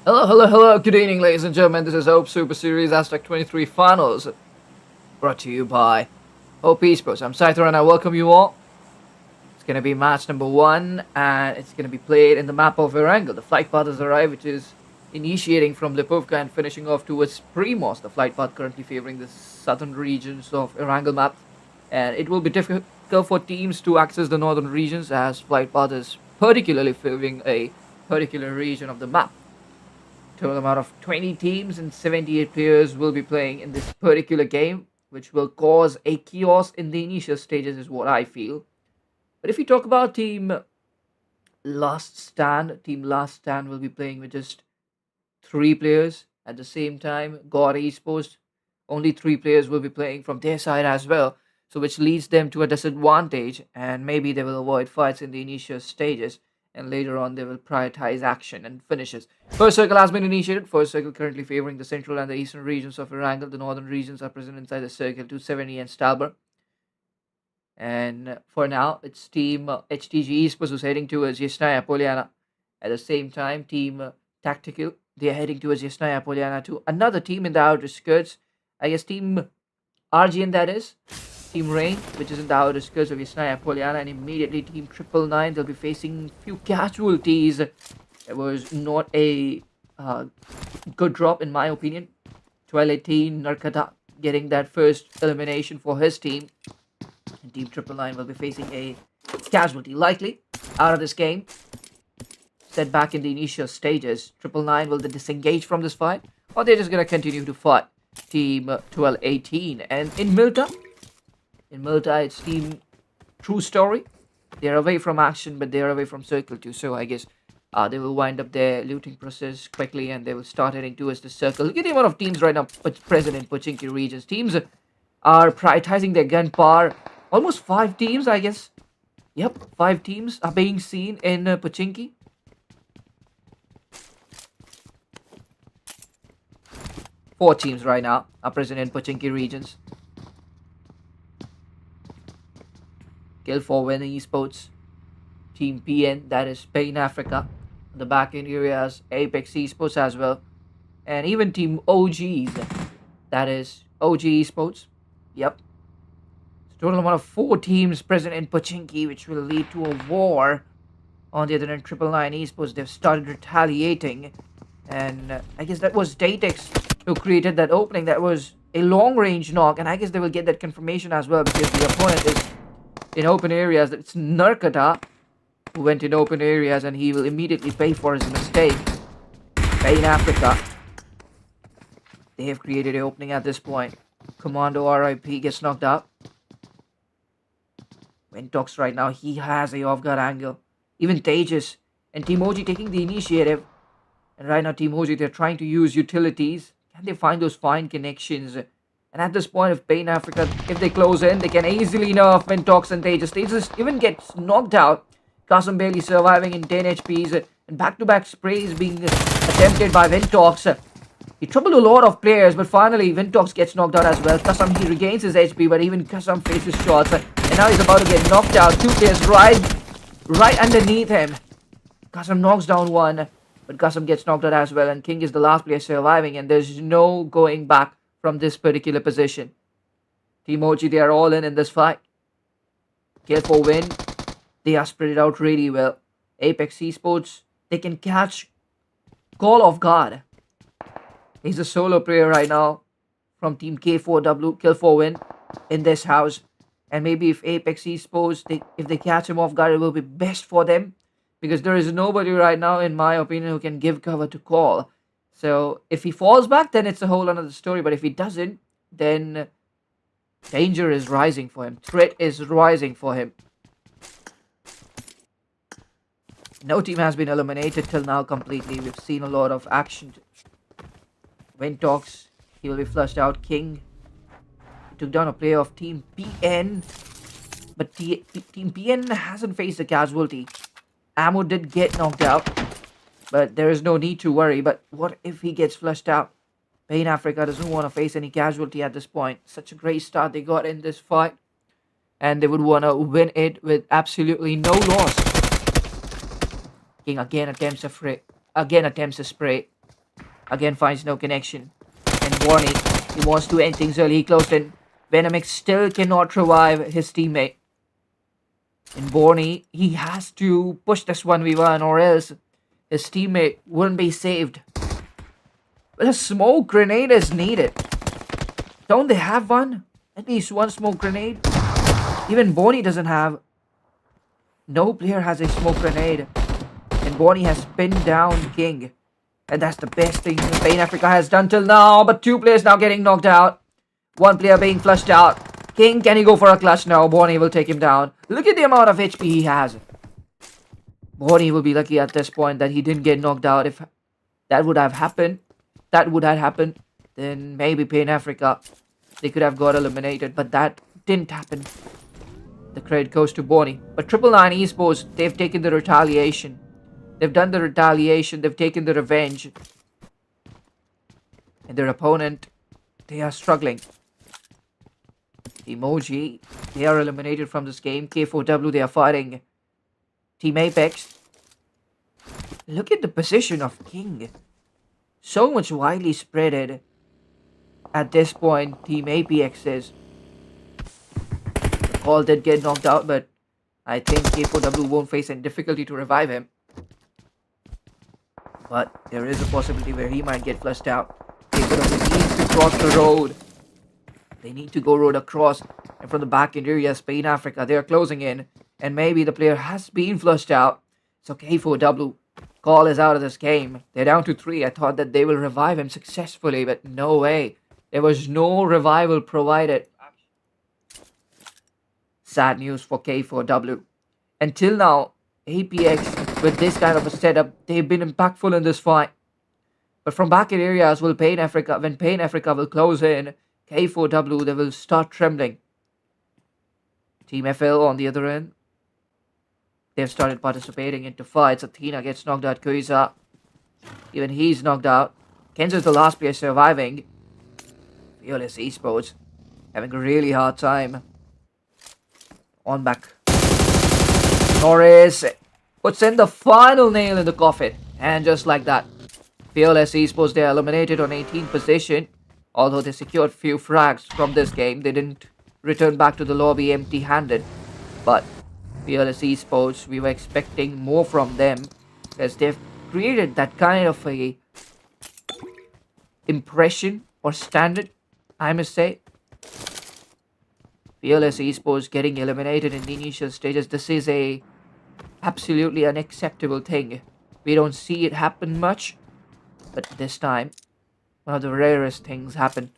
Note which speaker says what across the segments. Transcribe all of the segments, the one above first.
Speaker 1: Hello. Good evening, ladies and gentlemen. This is Hope Super Series Aztec 23 Finals, brought to you by Hope Esports. I'm Saithar and I welcome you all. It's going to be match number 1, and it's going to be played in the map of Erangel. The flight path has arrived, which is initiating from Lipovka and finishing off towards Primos. The flight path currently favoring the southern regions of Erangel map, and it will be difficult for teams to access the northern regions as flight path is particularly favoring a particular region of the map. Total amount of 20 teams and 78 players will be playing in this particular game, which will cause a chaos in the initial stages is what I feel. But if we talk about Team Last Stand will be playing with just 3 players. At the same time, God Esports, only 3 players will be playing from their side as well, so which leads them to a disadvantage, and maybe they will avoid fights in the initial stages, and later on they will prioritize action and finishes. First circle has been initiated. First circle currently favoring the central and the eastern regions of Erangel. The northern regions are present inside the circle, 270 and Stalber. And for now, it's Team HTG Esports who's heading towards Yesnaya Poliana. At the same time, Team Tactical, they are heading towards Yesnaya Poliana to another team in the outer skirts. I guess Team RGN, that is. Team Rain, which is in the outer skirts of Yesnaya Poliana, and immediately Team 999, they'll be facing few casualties. It was not a good drop in my opinion. Twilight Team Narkata getting that first elimination for his team. And Team 999 will be facing a casualty, likely, out of this game. Set back in the initial stages. 999 will they disengage from this fight, or they're just going to continue to fight Team 1218. And in Milta, it's Team True Story. They're away from action, but they're away from Circle too. So I guess they will wind up their looting process quickly, and they will start heading towards the circle. Look at the amount of teams right now present in Pochinki regions. Teams are prioritizing their gunpowder. Almost 5 teams, I guess. Yep, 5 teams are being seen in Pochinki. Four teams right now are present in Pochinki regions. Kill for Win Esports, Team PN, that is Spain Africa. The back end areas, Apex Esports as well. And even Team OGs, that is OG Esports. Yep. Total amount of 4 teams present in Pochinki, which will lead to a war. On the other hand, 999 Esports, they've started retaliating. And I guess that was Datex who created that opening. That was a long range knock, and I guess they will get that confirmation as well because the opponent is in open areas. It's Narkata who went in open areas, and he will immediately pay for his mistake. Spain Africa, they have created an opening at this point. Commando RIP gets knocked out. Ventox right now, he has a off-guard angle. Even Tejas and Team OG taking the initiative. And right now Team OG, they're trying to use utilities. Can they find those fine connections? And at this point, if Pain Africa, if they close in, they can easily nerf Ventox and Tejas. Tejas even gets knocked out. Kasum barely surviving in 10 HPs. And back-to-back sprays being attempted by Ventox. He troubled a lot of players, but finally Ventox gets knocked out as well. Kasum, he regains his HP, but even Kasum faces shots. And now he's about to get knocked out. 2 players right underneath him. Kasum knocks down one, but Kasum gets knocked out as well. And King is the last player surviving, and there's no going back from this particular position. Team OG, they are all in this fight. Kill for Win. They are spread it out really well. Apex Esports, they can catch Call off guard. He's a solo player right now from Team K4W, Kill for Win, in this house. And maybe if Apex Esports, if they catch him off guard, it will be best for them. Because there is nobody right now, in my opinion, who can give cover to Call. So if he falls back, then it's a whole another story. But if he doesn't, then danger is rising for him. Threat is rising for him. No team has been eliminated till now completely. We've seen a lot of action. Ventox, he will be flushed out. King, he took down a player of Team PN. But Team PN hasn't faced a casualty. Ammo did get knocked out, but there is no need to worry. But what if he gets flushed out? Pain Africa doesn't want to face any casualty at this point. Such a great start they got in this fight, and they would want to win it with absolutely no loss. King again attempts a spray. Again finds no connection. And Warney, he wants to end things early. He closed in. Venomix still cannot revive his teammate. And Borney, he has to push this 1v1 or else his teammate wouldn't be saved. Well, a smoke grenade is needed. Don't they have one? At least one smoke grenade? Even Bonnie doesn't have. No player has a smoke grenade. And Bonnie has pinned down King. And that's the best thing Pain Africa has done till now. But two players now getting knocked out. One player being flushed out. King, can he go for a clutch now? Bonnie will take him down. Look at the amount of HP he has. Bonnie will be lucky at this point that he didn't get knocked out. If that would have happened, then maybe Pain Africa, they could have got eliminated. But that didn't happen. The credit goes to Bonnie. But 999 Esports, they've taken the retaliation. They've done the retaliation. They've taken the revenge. And their opponent, they are struggling. Emoji, they are eliminated from this game. K4W, they are fighting Team Apex. Look at the position of King. So much widely spreaded. At this point, Team Apex is. All did get knocked out, but I think K4W won't face any difficulty to revive him. But there is a possibility where he might get flushed out. K4W needs to cross the road. They need to go road across. And from the back end area, Spain, Africa, they are closing in. And maybe the player has been flushed out. So K4W, call is out of this game. They're down to 3. I thought that they will revive him successfully, but no way. There was no revival provided. Sad news for K4W. Until now, APX, with this kind of a setup, they've been impactful in this fight. But from back end areas, when Pain Africa will close in, K4W, they will start trembling. Team FL on the other end, they've started participating into fights. Athena gets knocked out. Kuiza, even he's knocked out. Kenzo's the last player surviving. Fearless Esports having a really hard time. On back. Norris puts in the final nail in the coffin. And just like that, Fearless Esports, they are eliminated on 18th position. Although they secured few frags from this game, they didn't return back to the lobby empty-handed. But Fearless Esports, we were expecting more from them, as they've created that kind of a impression or standard, I must say. Fearless Esports getting eliminated in the initial stages. This is a absolutely unacceptable thing. We don't see it happen much, but this time, one of the rarest things happened.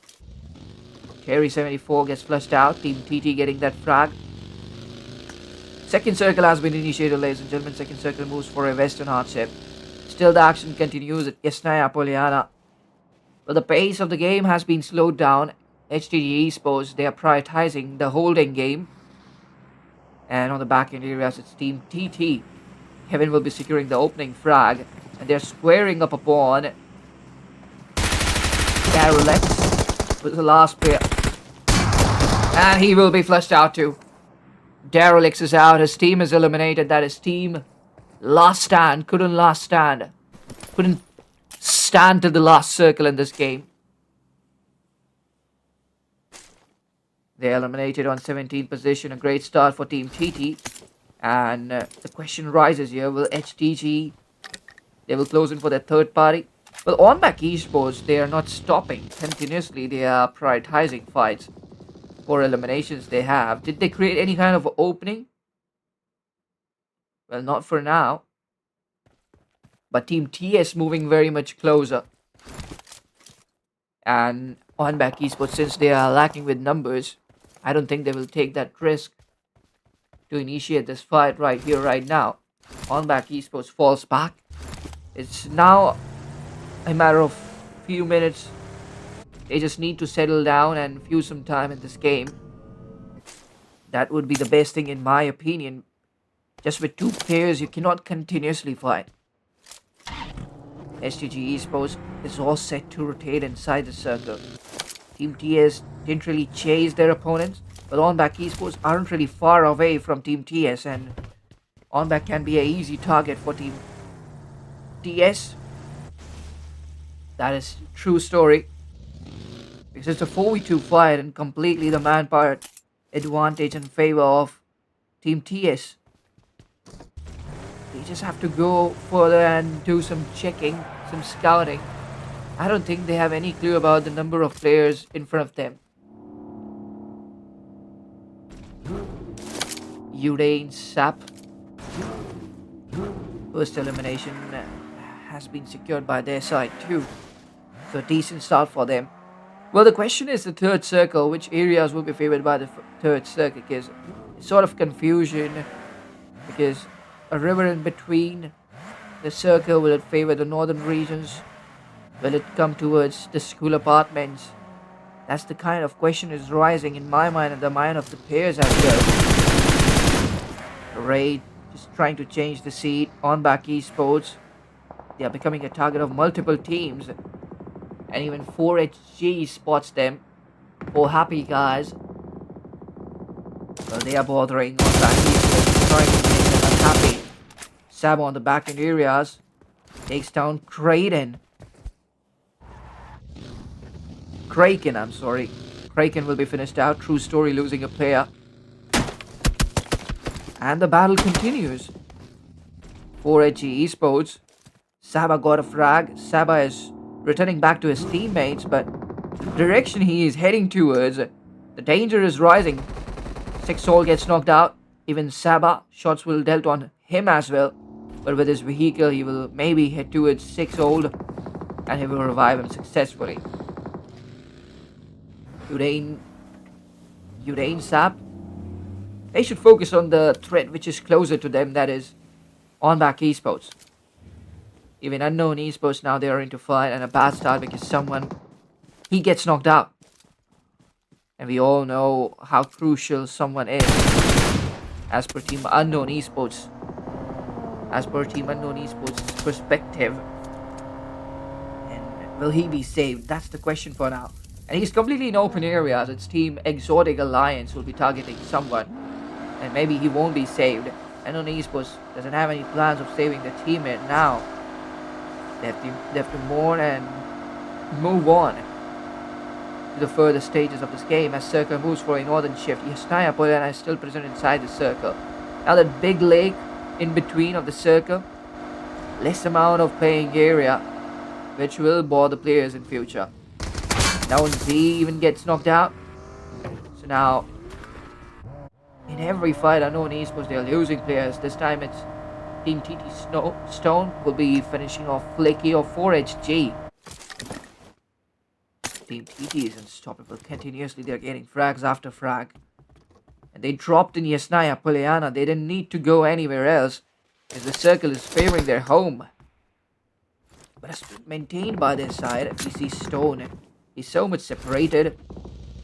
Speaker 1: Cherry 74 gets flushed out. Team TT getting that frag. Second circle has been initiated, ladies and gentlemen. Second circle moves for a Western hardship. Still the action continues at Yesnaya Poliana. But the pace of the game has been slowed down. HTG Esports, they are prioritizing the holding game. And on the back end areas, it's Team TT. Kevin will be securing the opening frag. And they're squaring up upon Daryl X was the last player. And he will be flushed out too. Daryl X is out. His team is eliminated. That is team last stand. Couldn't last stand. Couldn't stand to the last circle in this game. They eliminated on 17th position. A great start for Team TT. And the question rises here. Will HTG, they will close in for their third party? Well, on back Esports, they are not stopping continuously. They are prioritizing fights for eliminations they have. Did they create any kind of opening? Well, not for now. But Team TS moving very much closer. And on back Esports, since they are lacking with numbers, I don't think they will take that risk to initiate this fight right here, right now. On back Esports falls back. It's now a matter of few minutes. They just need to settle down and fuse some time in this game. That would be the best thing in my opinion. Just with two players, you cannot continuously fight. STG Esports is all set to rotate inside the circle. Team TS didn't really chase their opponents, but On Back Esports aren't really far away from Team TS, and On Back can be an easy target for Team TS. That is true story. Because it's a 4v2 fight and completely the manpower advantage in favor of Team TS. They just have to go further and do some checking, some scouting. I don't think they have any clue about the number of players in front of them. Urain Sap. First elimination has been secured by their side too. So decent start for them. Well, the question is the third circle. Which areas will be favored by the third circle? Because it's sort of confusion. Because a river in between the circle, will it favor the northern regions? Will it come towards the school apartments? That's the kind of question is rising in my mind and the mind of the players as well. Raid just trying to change the seat on back esports. They are becoming a target of multiple teams. And even 4HG spots them. 4 happy guys. Well, they are bothering on back esports, trying to make them unhappy. Sab on the back end areas. Takes down Kraken. I'm sorry. Kraken will be finished out. True story, losing a player. And the battle continues. 4HG Esports. Saba got a frag. Saba is returning back to his teammates, but the direction he is heading towards, the danger is rising. 6 Soul gets knocked out. Even Saba, shots will dealt on him as well. But with his vehicle, he will maybe head towards 6 Old and he will revive him successfully. Urain Sap. They should focus on the threat which is closer to them, that is on back esports. Even unknown esports now, they are into fight and a bad start because someone, he gets knocked out. And we all know how crucial someone is as per Team Unknown Esports. As per Team Unknown Esports' perspective. And will he be saved? That's the question for now. And he's completely in open areas. It's Team Exotic Alliance who will be targeting someone. And maybe he won't be saved. Unknown Esports doesn't have any plans of saving the teammate now. They have to mourn and move on to the further stages of this game as Circle moves for a northern shift. Yasnaya Polana is still present inside the circle. Now that big lake in between of the circle, less amount of playing area, which will bore the players in future. Now Z even gets knocked out. So now, in every fight, Unknown Esports, they're losing players. This time it's Team TT Stone will be finishing off Flaky of 4HG. Team TT is unstoppable. Continuously, they're getting frags after frag. And they dropped in Yasnaya Poliana. They didn't need to go anywhere else, as the circle is favoring their home. But it's maintained by their side. We see Stone. He's so much separated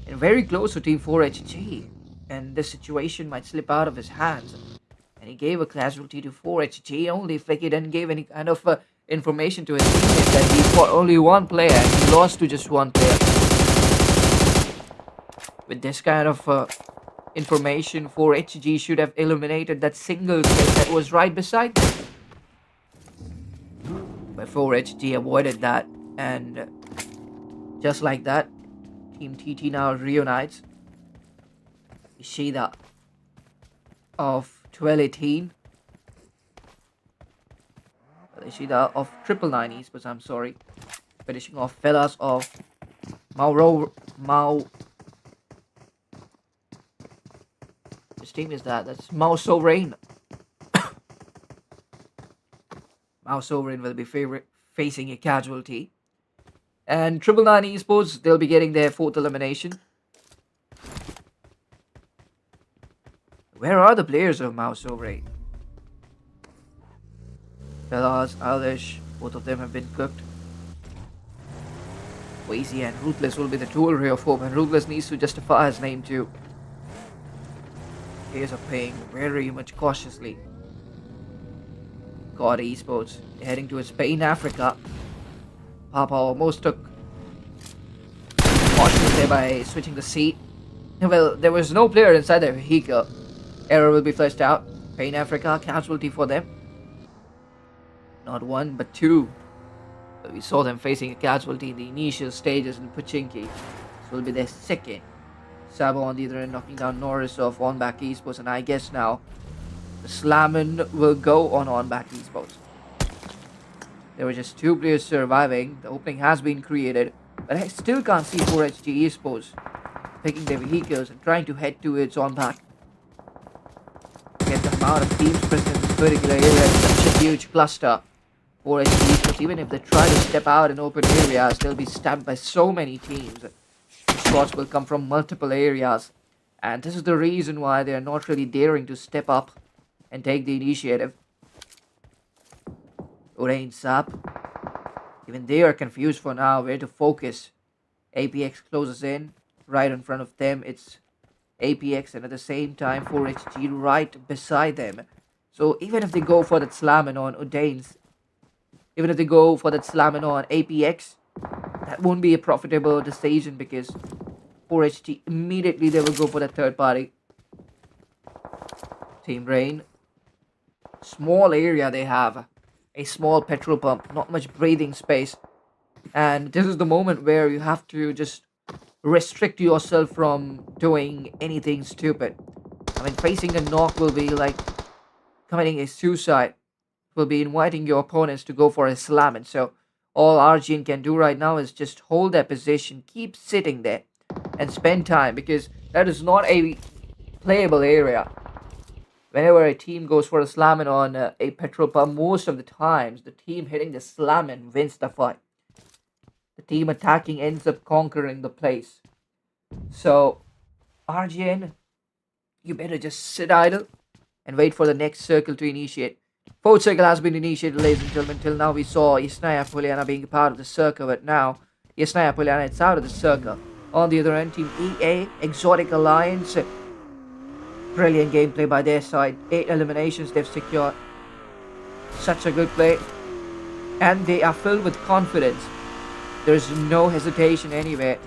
Speaker 1: and very close to Team 4HG. And this situation might slip out of his hands. And he gave a casualty to 4HG only. Flicky didn't give any kind of information to his teammates that he fought only one player and he lost to just one player. With this kind of information, 4HG should have eliminated that single kill that was right beside them. But 4HG avoided that, and just like that, Team TT now reunites. Ishida of 1218. Ishida of 999 Esports, I'm sorry. Finishing off Fellas of Which team is that? That's Mao Sovereign. Mao Sovereign will be facing a casualty. And 999 Esports, they'll be getting their 4th elimination. Where are the players of Mao Sovereign? Fellas, Alish, both of them have been cooked. Wazy and Ruthless will be the dual ray of hope, and Ruthless needs to justify his name too. Players are playing very much cautiously. God Esports, heading to Spain, Africa. Papa almost took caution there by switching the seat. Well, there was no player inside the vehicle. Error will be fleshed out. Pain Africa, casualty for them. Not one, but 2. We saw them facing a casualty in the initial stages in Pochinki. This will be their second. Sabo on the other end knocking down Norris of On Back Esports, and I guess now the Slammin will go on Back Esports. There were just two players surviving. The opening has been created, but I still can't see 4HG Esports picking their vehicles and trying to head towards On Back. Get the amount of teams present in this particular area is such a huge cluster. 4HG Esports, even if they try to step out in open areas, they'll be stabbed by so many teams. The shots will come from multiple areas, and this is the reason why they are not really daring to step up and take the initiative. Urain's up. Even they are confused for now where to focus. APX closes in. Right in front of them, it's APX, and at the same time 4HG right beside them. So even if they go for that slamming on Udain's, even if they go for that slamming on APX, that won't be a profitable decision because 4HG immediately they will go for the third party. Team Rain. Small area they have. A small petrol pump, not much breathing space. And this is the moment where you have to just restrict yourself from doing anything stupid. I mean, facing a knock will be like committing a suicide. Will be inviting your opponents to go for a slam. And so all RGN can do right now is just hold their position, keep sitting there, and spend time, because that is not a playable area. Whenever a team goes for a slamming on a petrol pump, most of the times the team hitting the slamming wins the fight. The team attacking ends up conquering the place. So, RGN, you better just sit idle and wait for the next circle to initiate. Fourth circle has been initiated, ladies and gentlemen. Till now we saw Yasnaya Poliana being a part of the circle, but now Yasnaya Poliana is out of the circle. On the other end, Team EA, Exotic Alliance. Brilliant gameplay by their side. 8 eliminations they've secured. Such a good play. And they are filled with confidence. There's no hesitation anywhere.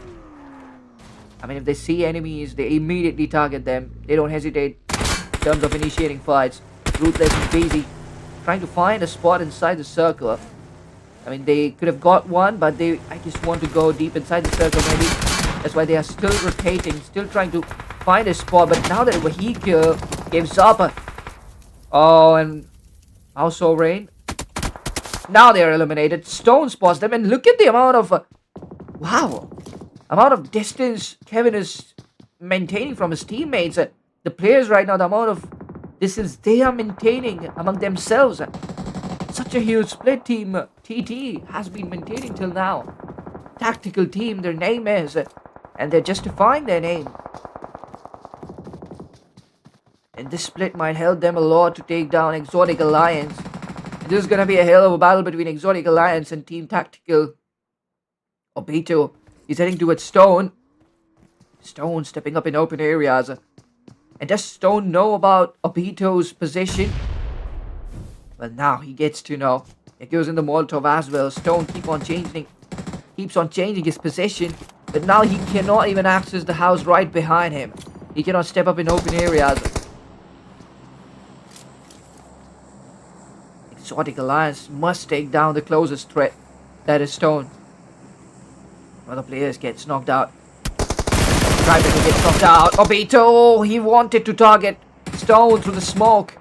Speaker 1: I mean, if they see enemies, they immediately target them. They don't hesitate in terms of initiating fights. Ruthless and busy, trying to find a spot inside the circle. I mean, they could have got one, but they, I just want to go deep inside the circle maybe. That's why they are still rotating, still trying to find a spot. But now that vehicle gives up. Oh, and also Rain. Now they are eliminated. Stone spots them, and look at the amount of amount of distance Kevin is maintaining from his teammates. The players right now, the amount of distance they are maintaining among themselves. Such a huge split. Team TT has been maintaining till now. Tactical team, their name is, and they're justifying their name. And this split might help them a lot to take down Exotic Alliance. This is going to be a hell of a battle between Exotic Alliance and Team Tactical. Obito is heading towards Stone. Stone stepping up in open areas. And does Stone know about Obito's position? Well, now he gets to know. It goes in the Molotov as well. Stone keeps on changing his position. But now he cannot even access the house right behind him. He cannot step up in open areas. Exotic Alliance must take down the closest threat. That is Stone. One of the players gets knocked out. Tribeca gets knocked out. Obito, he wanted to target Stone through the smoke.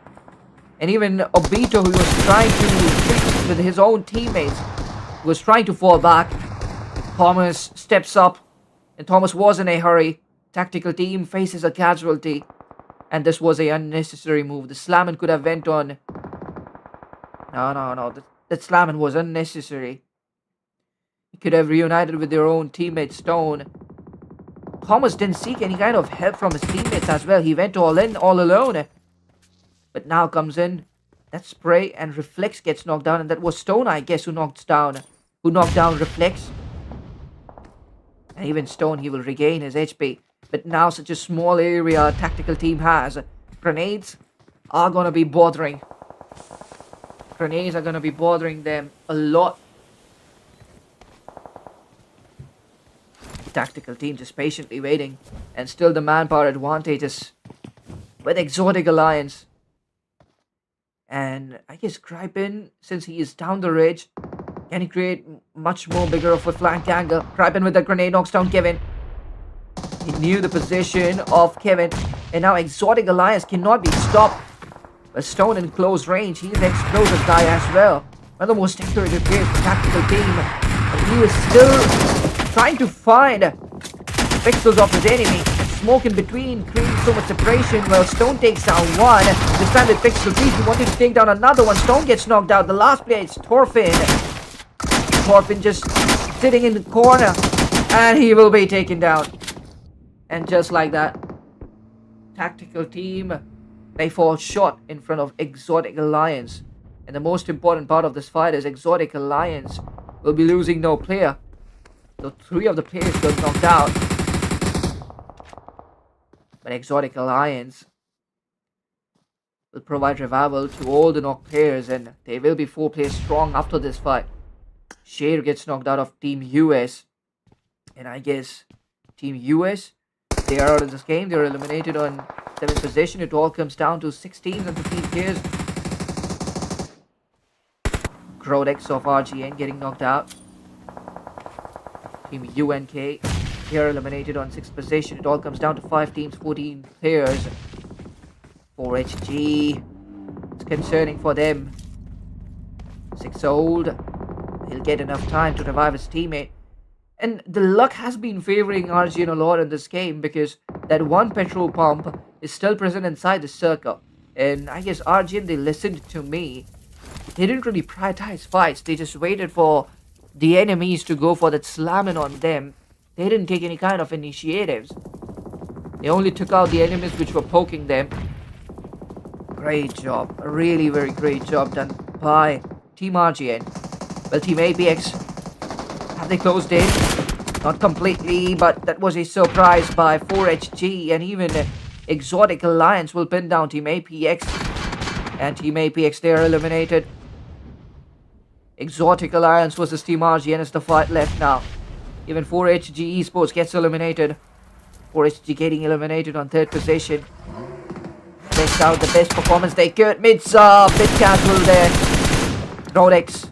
Speaker 1: And even Obito, who was trying to fight with his own teammates, was trying to fall back. Thomas steps up. And Thomas was in a hurry. Tactical team faces a casualty. And this was an unnecessary move. The slamming could have went on. No. That slamming was unnecessary. He could have reunited with their own teammate Stone. Thomas didn't seek any kind of help from his teammates as well. He went all in, all alone. But now comes in that spray, and Reflex gets knocked down. And that was Stone, I guess, who knocked down Reflex. And even Stone, he will regain his HP. But now such a small area tactical team has. Grenades are going to be bothering. Grenades are going to be bothering them a lot. Tactical team just patiently waiting. And still the manpower advantage is with Exotic Alliance. And I guess Krypin, since he is down the ridge, Can he create much more bigger of a flank angle? Crippen with the grenade knocks down Kevin. He knew the position of Kevin, and now Exotic Alliance cannot be stopped. But Stone in close range, he's an explosive guy as well. One of the most accurate players for tactical team. And he is still trying to find pixels of his enemy. Smoke in between, creating so much separation. Well, Stone takes down one. This time with Pixel 3, he wanted to take down another one. Stone gets knocked out. The last player is Thorfinn. Thorfinn just sitting in the corner. And he will be taken down. And just like that, tactical team, they fall short in front of Exotic Alliance. And the most important part of this fight is Exotic Alliance will be losing no player. So 3 of the players got knocked out. But Exotic Alliance will provide revival to all the knocked players, and they will be 4 players strong after this fight. Share gets knocked out of Team US. And I guess Team US, they are out of this game. They are eliminated on 7th position. It all comes down to 16 and 15 players. Grodex of RGN getting knocked out. Team UNK, they are eliminated on 6th position. It all comes down to 5 teams, 14 players. 4HG, it's concerning for them. 6 old, he'll get enough time to revive his teammate. And the luck has been favoring RGN a lot in this game because that one petrol pump is still present inside the circle. And I guess RGN, they listened to me. They didn't really prioritize fights. They just waited for the enemies to go for that slamming on them. They didn't take any kind of initiatives. They only took out the enemies which were poking them. Great job. A really very great job done by Team RGN. Well, Team APX, have they closed in? Not completely, but that was a surprise by 4HG, and even Exotic Alliance will pin down Team APX. And Team APX, they are eliminated. Exotic Alliance versus Team RGN is the fight left now. Even 4HG esports gets eliminated. 4HG getting eliminated on 3rd position. Best out the best performance they could. Bit casual there. Rolex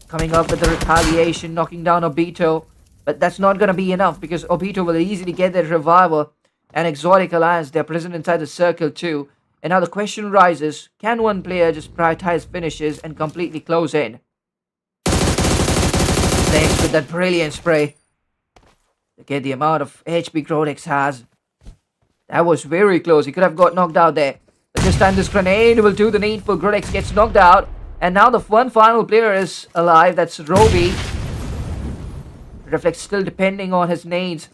Speaker 1: coming up with the retaliation, knocking down Obito. But that's not going to be enough because Obito will easily get that revival. And Exotic Alliance, they're present inside the circle too. And now the question rises, can one player just prioritize finishes and completely close in? Thanks with that brilliant spray. Look at the amount of HP Grodex has. That was very close. He could have got knocked out there. But this time this grenade will do the needful. Grodex gets knocked out. And now the one final player is alive. That's Roby. Reflex still depending on his nades.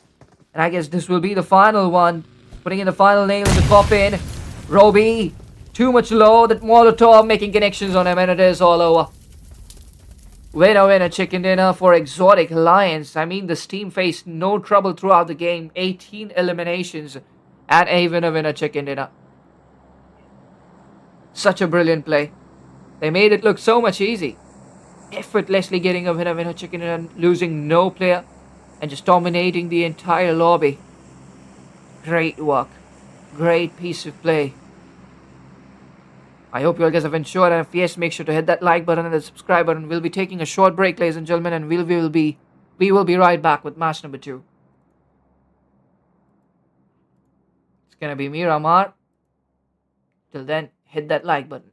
Speaker 1: And I guess this will be the final one. Putting in the final nail in the coffin. Roby. Too much low. That Molotov making connections on him. And it is all over. Winner, winner, chicken dinner for Exotic Alliance. I mean, this team faced no trouble throughout the game. 18 eliminations. And a winner, winner, chicken dinner. Such a brilliant play. They made it look so much easy. Effortlessly getting a winner, winner, chicken dinner, and losing no player. And just dominating the entire lobby. Great work. Great piece of play. I hope you all guys have enjoyed, and if yes, make sure to hit that like button and the subscribe button. We'll be taking a short break, ladies and gentlemen, and we will be right back with match number 2. It's gonna be Miramar. Till then, hit that like button.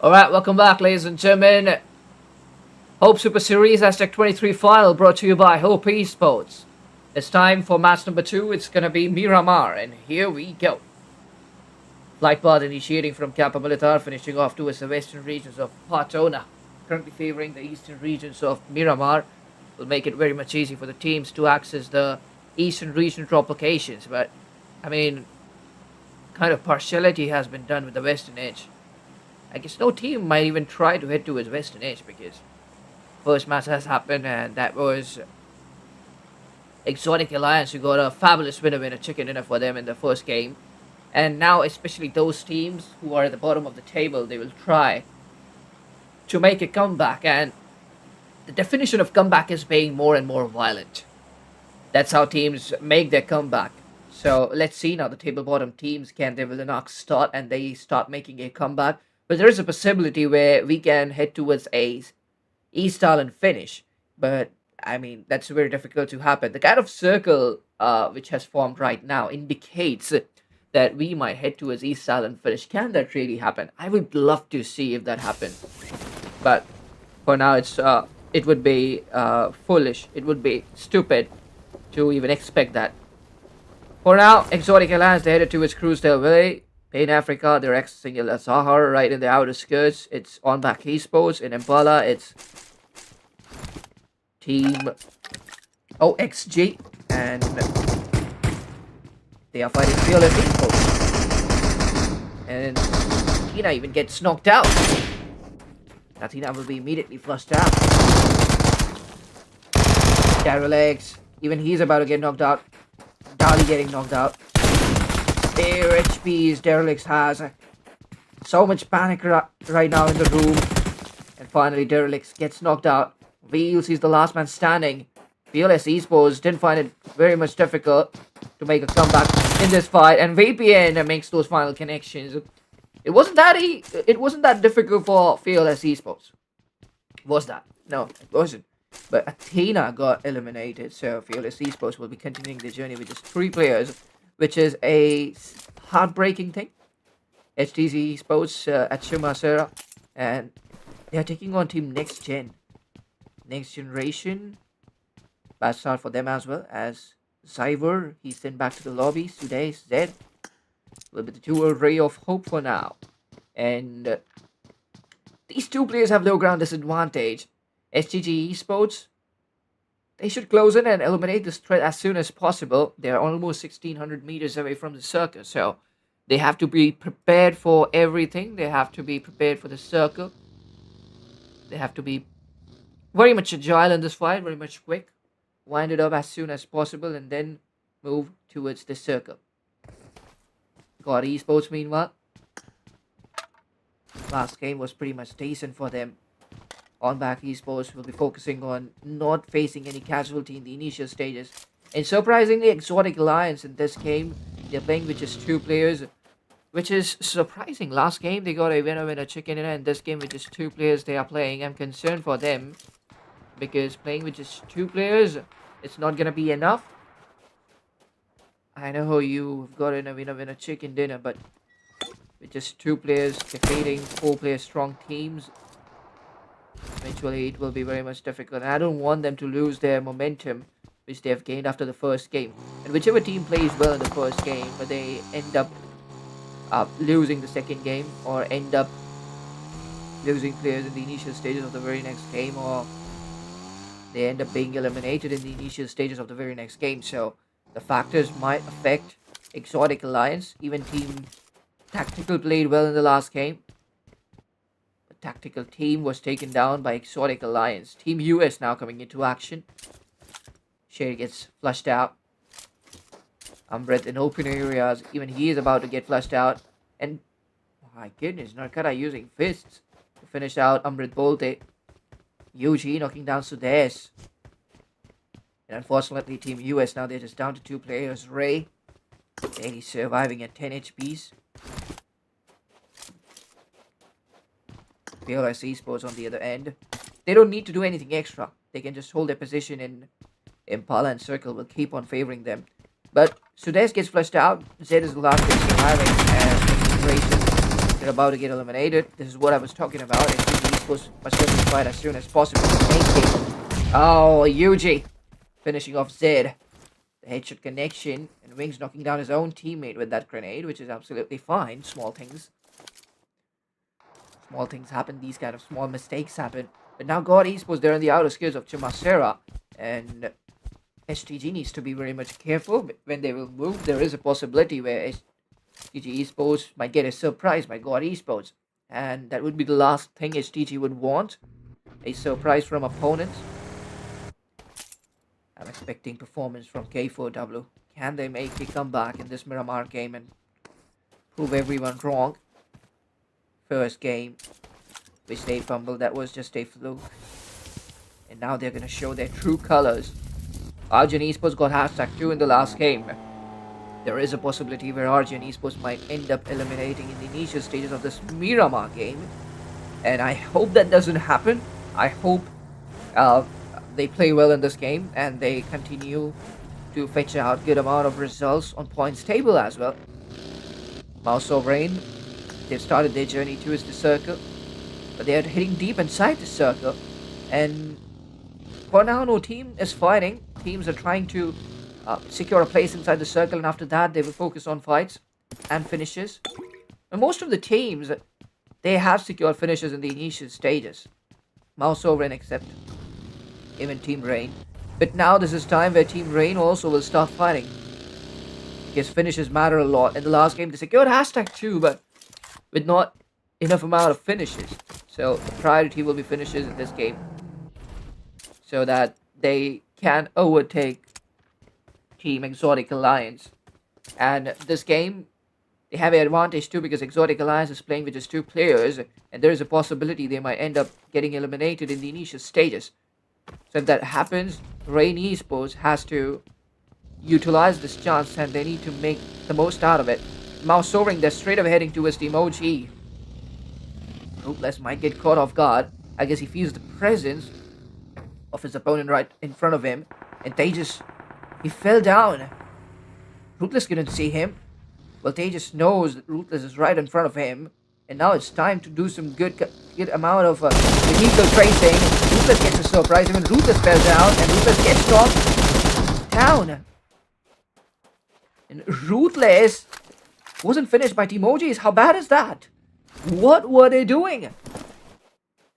Speaker 1: Alright, welcome back, ladies and gentlemen. Hope Super Series Hashtag 23 final brought to you by Hope Esports. It's time for match number 2. It's gonna be Miramar, and here we go. Flight path initiating from Campo Militar, finishing off towards the western regions of Partona. Currently favoring the eastern regions of Miramar. Will make it very much easy for the teams to access the eastern region drop locations. But, I mean, kind of partiality has been done with the western edge. I guess no team might even try to head towards western edge because first match has happened, and that was Exotic Alliance who got a fabulous winner chicken dinner for them in the first game. And now, especially those teams who are at the bottom of the table, they will try to make a comeback. And the definition of comeback is being more and more violent. That's how teams make their comeback. So let's see now the table bottom teams, can they with an arc start and they start making a comeback. But there is a possibility where we can head towards a East Island finish. But I mean, that's very difficult to happen. The kind of circle which has formed right now indicates that we might head towards East Island finish. Can that really happen? I would love to see if that happened. But for now, it would be foolish. It would be stupid to even expect that. For now, Exotic Alliance, they headed towards Cruisedale Valley. In Africa, they're accessing El Azahar right in the outer skirts. It's on back esports. In Impala, it's Team OXG. And they are fighting Fearless Esports. And Tina even gets knocked out. Tina will be immediately flushed out. Darrell, even he's about to get knocked out. Dali getting knocked out. Their HPs Darrell has. So much panic right now in the room. And finally Darrell gets knocked out. Wheels is the last man standing. Fearless Esports didn't find it very much difficult to make a comeback in this fight. And VPN makes those final connections. It wasn't that difficult for Fearless Esports. Was that? No, it wasn't. But Athena got eliminated, so Fearless Esports will be continuing the journey with just 3 players, which is a heartbreaking thing. HTC Esports at Shumasera, and they are taking on Team Next Generation. Bad start for them as well, as Zyver, he's sent back to the lobby. Today, Zed will be the dual ray of hope for now. And these 2 players have low ground disadvantage. SGG Esports, they should close in and eliminate this threat as soon as possible. They are almost 1600 meters away from the circle, so they have to be prepared for everything. They have to be prepared for the circle. They have to be very much agile in this fight, very much quick. Wind it up as soon as possible and then move towards the circle. God Esports, meanwhile, last game was pretty much decent for them. On back esports will be focusing on not facing any casualty in the initial stages. And surprisingly, Exotic Alliance in this game, they're playing with just 2 players, which is surprising. Last game they got a winner chicken dinner, and this game with just 2 players they are playing. I'm concerned for them because playing with just 2 players, it's not gonna be enough. I know you've got a winner chicken dinner, but with just 2 players defeating 4-player strong teams, eventually it will be very much difficult. And I don't want them to lose their momentum which they have gained after the first game. And whichever team plays well in the first game, but they end up losing the second game, or end up losing players in the initial stages of the very next game, or they end up being eliminated in the initial stages of the very next game. So the factors might affect Exotic Alliance. Even Team Tactical played well in the last game. Tactical team was taken down by Exotic Alliance. Team US now coming into action. Sherry gets flushed out. Umbret in open areas. Even he is about to get flushed out. And, oh my goodness, Narkata using fists to finish out Umbret Bolte. UG knocking down Sudes. And unfortunately, Team US now they're just down to 2 players. Ray, Daily surviving at 10 HPs. Fearless Esports on the other end. They don't need to do anything extra. They can just hold their position in Impala, and Circle will keep on favoring them. But Sudes gets flushed out. Zed is the last one surviving as concentration They're about to get eliminated. This is what I was talking about. STG Esports must get this fight as soon as possible. Oh, Yuji finishing off Zed. The headshot connection, and Wings knocking down his own teammate with that grenade, which is absolutely fine. Small things. Small things happen. These kind of small mistakes happen. But now God Esports, they're on the outer skirts of Chimasera. And STG needs to be very much careful when they will move. There is a possibility where STG Esports might get a surprise by God Esports. And that would be the last thing STG would want. A surprise from opponents. I'm expecting performance from K4W. Can they make a comeback in this Miramar game and prove everyone wrong? First game, which they fumbled, that was just a fluke. And now they're going to show their true colors. Arjun Esports got hashtag 2 in the last game. There is a possibility where Arjun Esports might end up eliminating in the initial stages of this Miramar game. And I hope that doesn't happen. I hope they play well in this game and they continue to fetch out good amount of results on points table as well. Mouse Sovereign, they've started their journey towards the circle, but they are hitting deep inside the circle, and for now no team is fighting. Teams are trying to secure a place inside the circle, and after that they will focus on fights and finishes. And most of the teams, they have secured finishes in the initial stages. Mouse Sovereign except even Team Rain. But now this is time where Team Rain also will start fighting, because finishes matter a lot. In the last game they secured hashtag 2, but with not enough amount of finishes. So the priority will be finishes in this game, so that they can overtake Team Exotic Alliance. And this game, they have an advantage too, because Exotic Alliance is playing with just 2 players, and there is a possibility they might end up getting eliminated in the initial stages. So if that happens, Rain Esports has to utilize this chance, and they need to make the most out of it. Mouse Soaring, they're straight up heading towards the emoji. Ruthless might get caught off guard. I guess he feels the presence of his opponent right in front of him, and Tejas, he fell down. Ruthless couldn't see him. Well, Tejas knows that Ruthless is right in front of him, and now it's time to do some good amount of vehicle tracing. Ruthless gets a surprise. Even Ruthless fell down, and Ruthless gets knocked down. And Ruthless wasn't finished by Teamojis. How bad is that? What were they doing?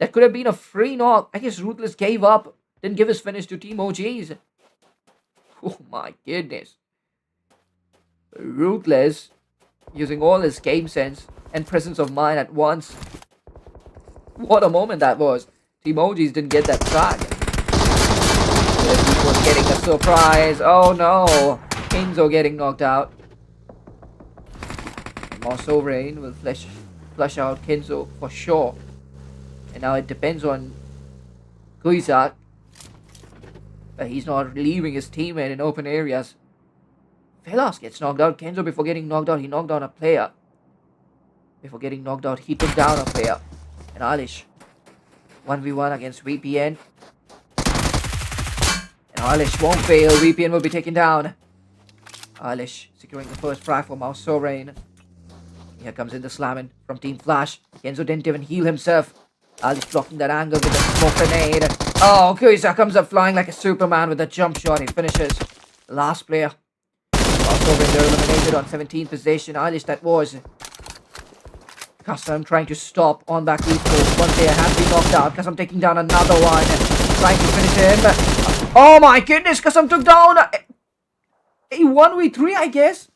Speaker 1: That could have been a free knock. I guess Ruthless gave up, didn't give his finish to Teamojis. Oh my goodness. Ruthless, using all his game sense and presence of mind at once. What a moment that was. Teamojis didn't get that frag. He was getting a surprise. Oh no. Kenzo getting knocked out. Mosso Rain will flush out Kenzo for sure. And now it depends on Guizak. But he's not leaving his teammate in open areas. Velas gets knocked out. Kenzo, before getting knocked out, he knocked down a player. Before getting knocked out, he took down a player. And Alish, 1v1 against VPN. And Alish won't fail. VPN will be taken down. Alish securing the first frag for Mouse Sovereign. Here comes in the slamming from Team Flash. Kenzo didn't even heal himself. Alish blocking that angle with a smoke grenade. Oh, Kuisa comes up flying like a Superman with a jump shot. He finishes. The last player. Mouse Sovereign, they're eliminated on 17th position. Alish, that was Custom trying to stop on back esports. One player has been knocked out. Custom taking down another one. Trying to finish him. Oh my goodness, Custom took down a 1v3, I guess.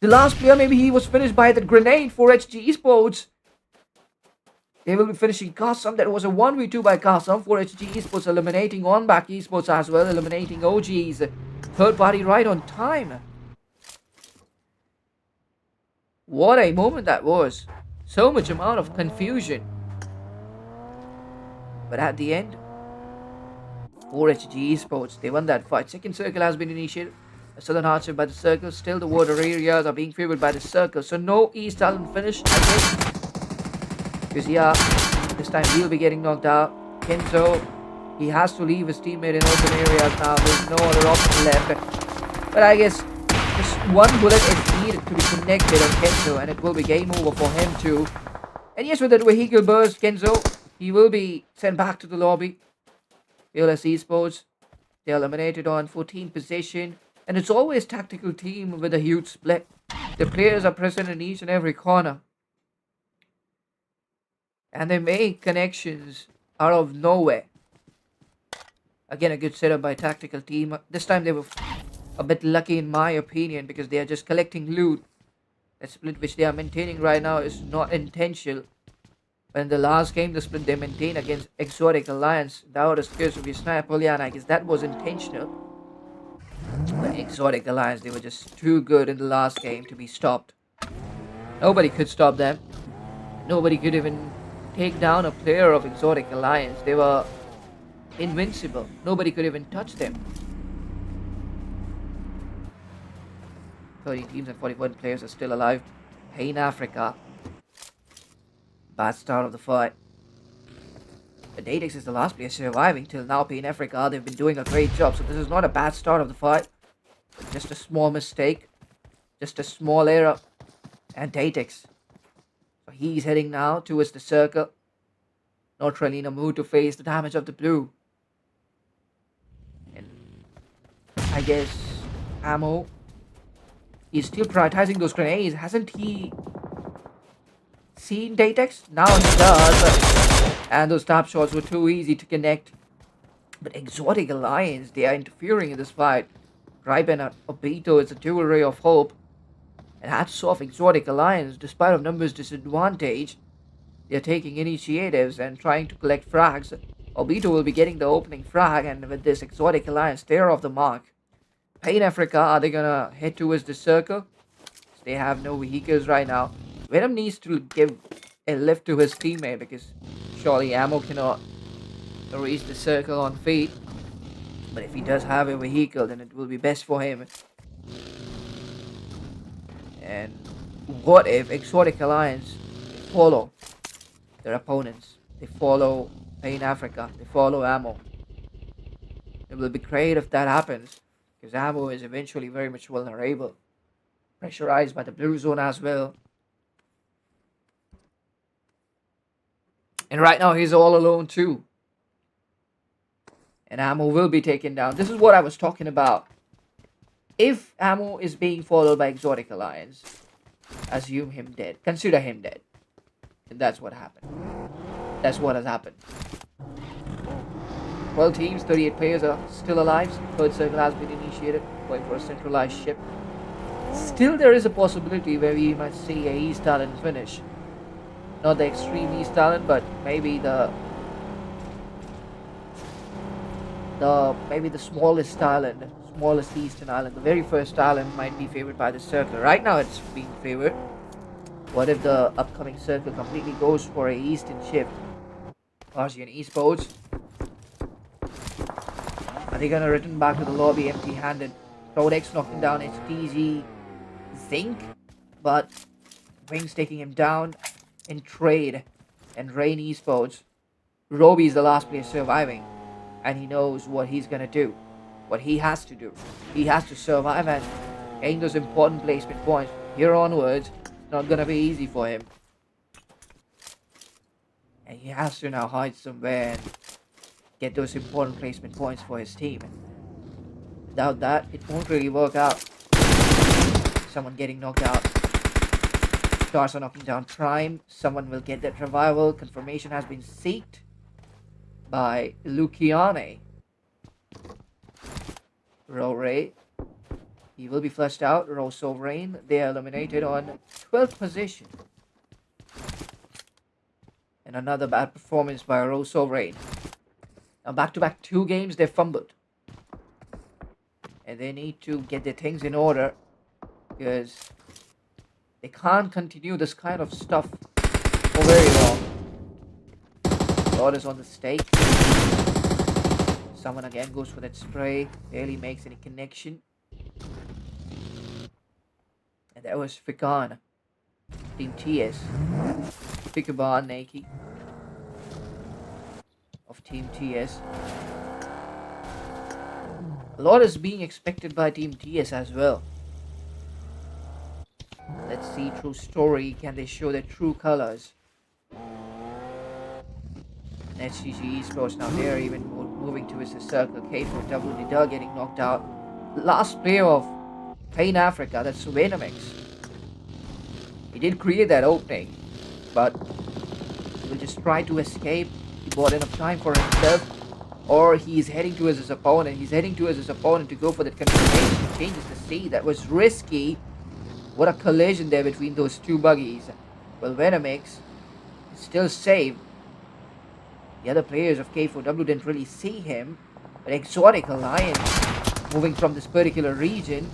Speaker 1: The last player, maybe he was finished by the grenade for HG Esports. They will be finishing Custom. That was a 1v2 by Custom for HG Esports, eliminating on back esports as well, eliminating OGs. Third party right on time. What a moment that was. So much amount of confusion. But at the end, for HG Esports, they won that fight. Second circle has been initiated. A southern hardship by the circle. Still the water areas are being favored by the circle. So no East Island finish, I guess. Because yeah, this time he'll be getting knocked out. Kenzo, he has to leave his teammate in open areas now. There's no other option left. But I guess just one bullet is needed to be connected on Kenzo, and it will be game over for him too. And yes, with that vehicle burst, Kenzo, he will be sent back to the lobby. Fearless Esports, they eliminated on 14th position. And it's always tactical team with a huge split. The players are present in each and every corner. And they make connections out of nowhere. Again, a good setup by tactical team. This time they were a bit lucky in my opinion because they are just collecting loot. The split which they are maintaining right now is not intentional. But in the last game, the split they maintained against Exotic Alliance, that was scarce of sniper, and I guess that was intentional. But Exotic Alliance, they were just too good in the last game to be stopped. Nobody could stop them. Nobody could even take down a player of Exotic Alliance. They were invincible. Nobody could even touch them. 30 teams and 41 players are still alive. Pain Africa. Bad start of the fight. But Datex is the last player surviving till now. Pain Africa, they've been doing a great job. So this is not a bad start of the fight. Just a small mistake. Just a small error. And Datex. So he's heading now towards the circle. Not really in a mood to face the damage of the blue. And I guess Ammo. He's still prioritizing those grenades. Hasn't he seen Datex? Now he does. And those tap shots were too easy to connect. But Exotic Alliance, they are interfering in this fight. Gripe and Obito is a dual ray of hope. And hats off Exotic Alliance, despite of numbers disadvantage, they are taking initiatives and trying to collect frags. Obito will be getting the opening frag, and with this Exotic Alliance, they're off the mark. Pain Africa, are they gonna head towards the circle? They have no vehicles right now. Venom needs to give a lift to his teammate because surely Ammo cannot reach the circle on feet. But if he does have a vehicle, then it will be best for him. And what if Exotic Alliance follow their opponents? They follow Pain Africa. They follow Ammo. It will be great if that happens. Because Ammo is eventually very much vulnerable. Pressurized by the blue zone as well. And right now he's all alone too. And Ammo will be taken down. This is what I was talking about. If Ammo is being followed by Exotic Alliance, assume him dead. Consider him dead. And that's what happened. That's what has happened. 12 teams, 38 players are still alive. Third circle has been initiated, going for a centralized ship. Still there is a possibility where we might see a East Talent finish. Not the extreme East Talent, but maybe the smallest island, smallest eastern island. The very first island might be favored by the circle. Right now it's being favored. What if the upcoming circle completely goes for a eastern shift? Arsian Esports. Are they gonna return back to the lobby empty-handed? Codex knocking down HTG Zinc, but Wings taking him down in trade. And Rain Esports. Roby is the last player surviving. And he knows what he's gonna do. What he has to do. He has to survive and gain those important placement points. Here onwards, it's not gonna be easy for him. And he has to now hide somewhere and get those important placement points for his team. Without that, it won't really work out. Someone getting knocked out. Stars are knocking down Prime. Someone will get that revival. Confirmation has been seeked by Luciane. Ray. He will be flushed out. Rosso Rain. They are eliminated on 12th position. And another bad performance by Rosso Rain. Now back-to-back 2 games they fumbled. And they need to get their things in order. Because they can't continue this kind of stuff for very long. Lord is on the stake. Someone again goes for that spray. Barely makes any connection. And that was Fikan. Team TS. Fikaban Nike. Of Team TS. A lot is being expected by Team TS as well. Let's see true story. Can they show their true colors? HTG esports now they're even moving towards the circle. K4W Nidal getting knocked out. Last player of Pain Africa, that's Venomix. He did create that opening, but he will just try to escape. He bought enough time for himself, or he's heading towards his opponent. He's heading towards his opponent to go for that confirmation. Changes the C. That was risky. What a collision there between those two buggies. Well, Venomix is still safe. The other players of K4W didn't really see him, but Exotic Alliance moving from this particular region,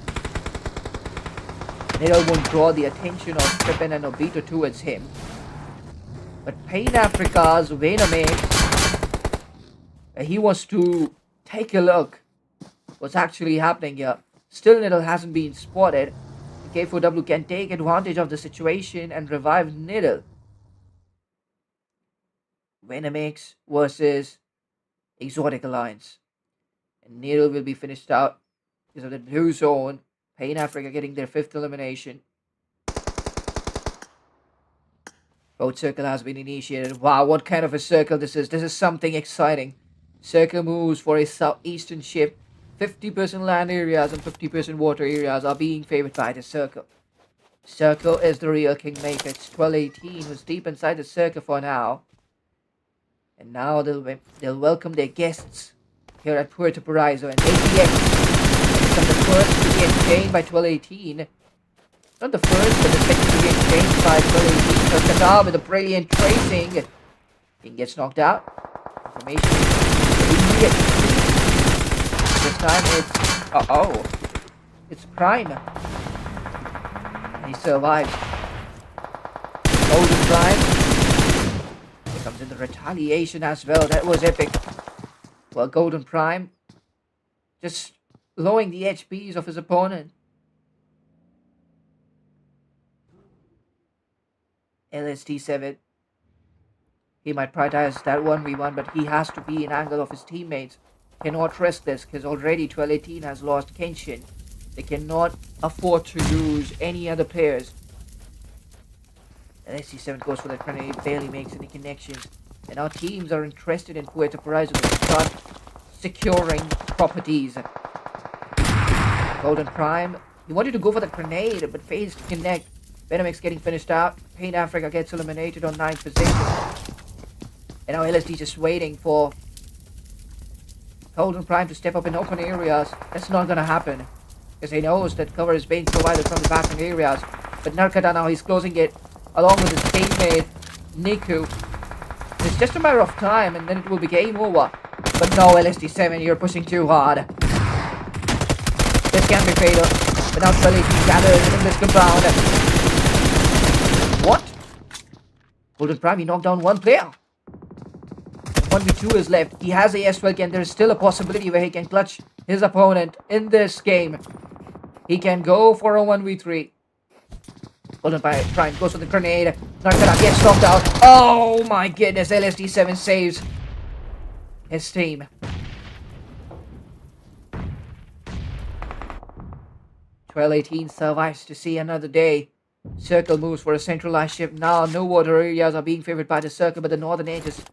Speaker 1: they won't draw the attention of Pippin and Obito towards him. But Pain Africa's Venomix, he wants to take a look what's actually happening here. Still Niddle hasn't been spotted. K4W can take advantage of the situation and revive Niddle. Venomix versus Exotic Alliance. And Niddle will be finished out because of the blue zone. Pain Africa getting their 5th elimination. Boat circle has been initiated. Wow, what kind of a circle this is. This is something exciting. Circle moves for a southeastern ship. 50% land areas and 50% water areas are being favored by the circle. Circle is the real kingmaker. It's 1218 who's deep inside the circle for now. And now they'll welcome their guests here at Puerto Paraíso. And ATX become the first to be exchanged by 1218. Not the first, but the second to be exchanged by 1218. So Qatar with a brilliant tracing. King gets knocked out. Information immediate. This time it's... It's Prime. And he survives. Golden Prime. Comes in the retaliation as well. That was epic. Well, Golden Prime just lowering the HPs of his opponent. LST7. He might prioritize that 1v1, but he has to be in angle of his teammates. Cannot risk this because already 1218 has lost Kenshin. They cannot afford to lose any other players. And SC7 goes for that grenade, barely makes any connections. And our teams are interested in Puerto Paraíso to start securing properties. Golden Prime, he wanted to go for the grenade, but fails to connect. Venomix getting finished out. Pain Africa gets eliminated on 9th position. And now LSD just waiting for Golden Prime to step up in open areas. That's not gonna happen, because he knows that cover is being provided from the background areas. But Narkata now, he's closing it along with his teammate Niku. It's just a matter of time and then it will be game over. But no, LSD7, you're pushing too hard. This can be fatal. But now 1218 gathers in this compound. What? Golden Prime, he knocked down one player. 1v2 is left. He has a S12 and there's still a possibility where he can clutch his opponent in this game. He can go for a 1v3. Golden Prime goes for the grenade. Narkata gets knocked out. Oh my goodness, LSD7 saves his team. 1218 survives to see another day. Circle moves for a centralized ship. Now no water areas are being favored by the circle, but the northern edge is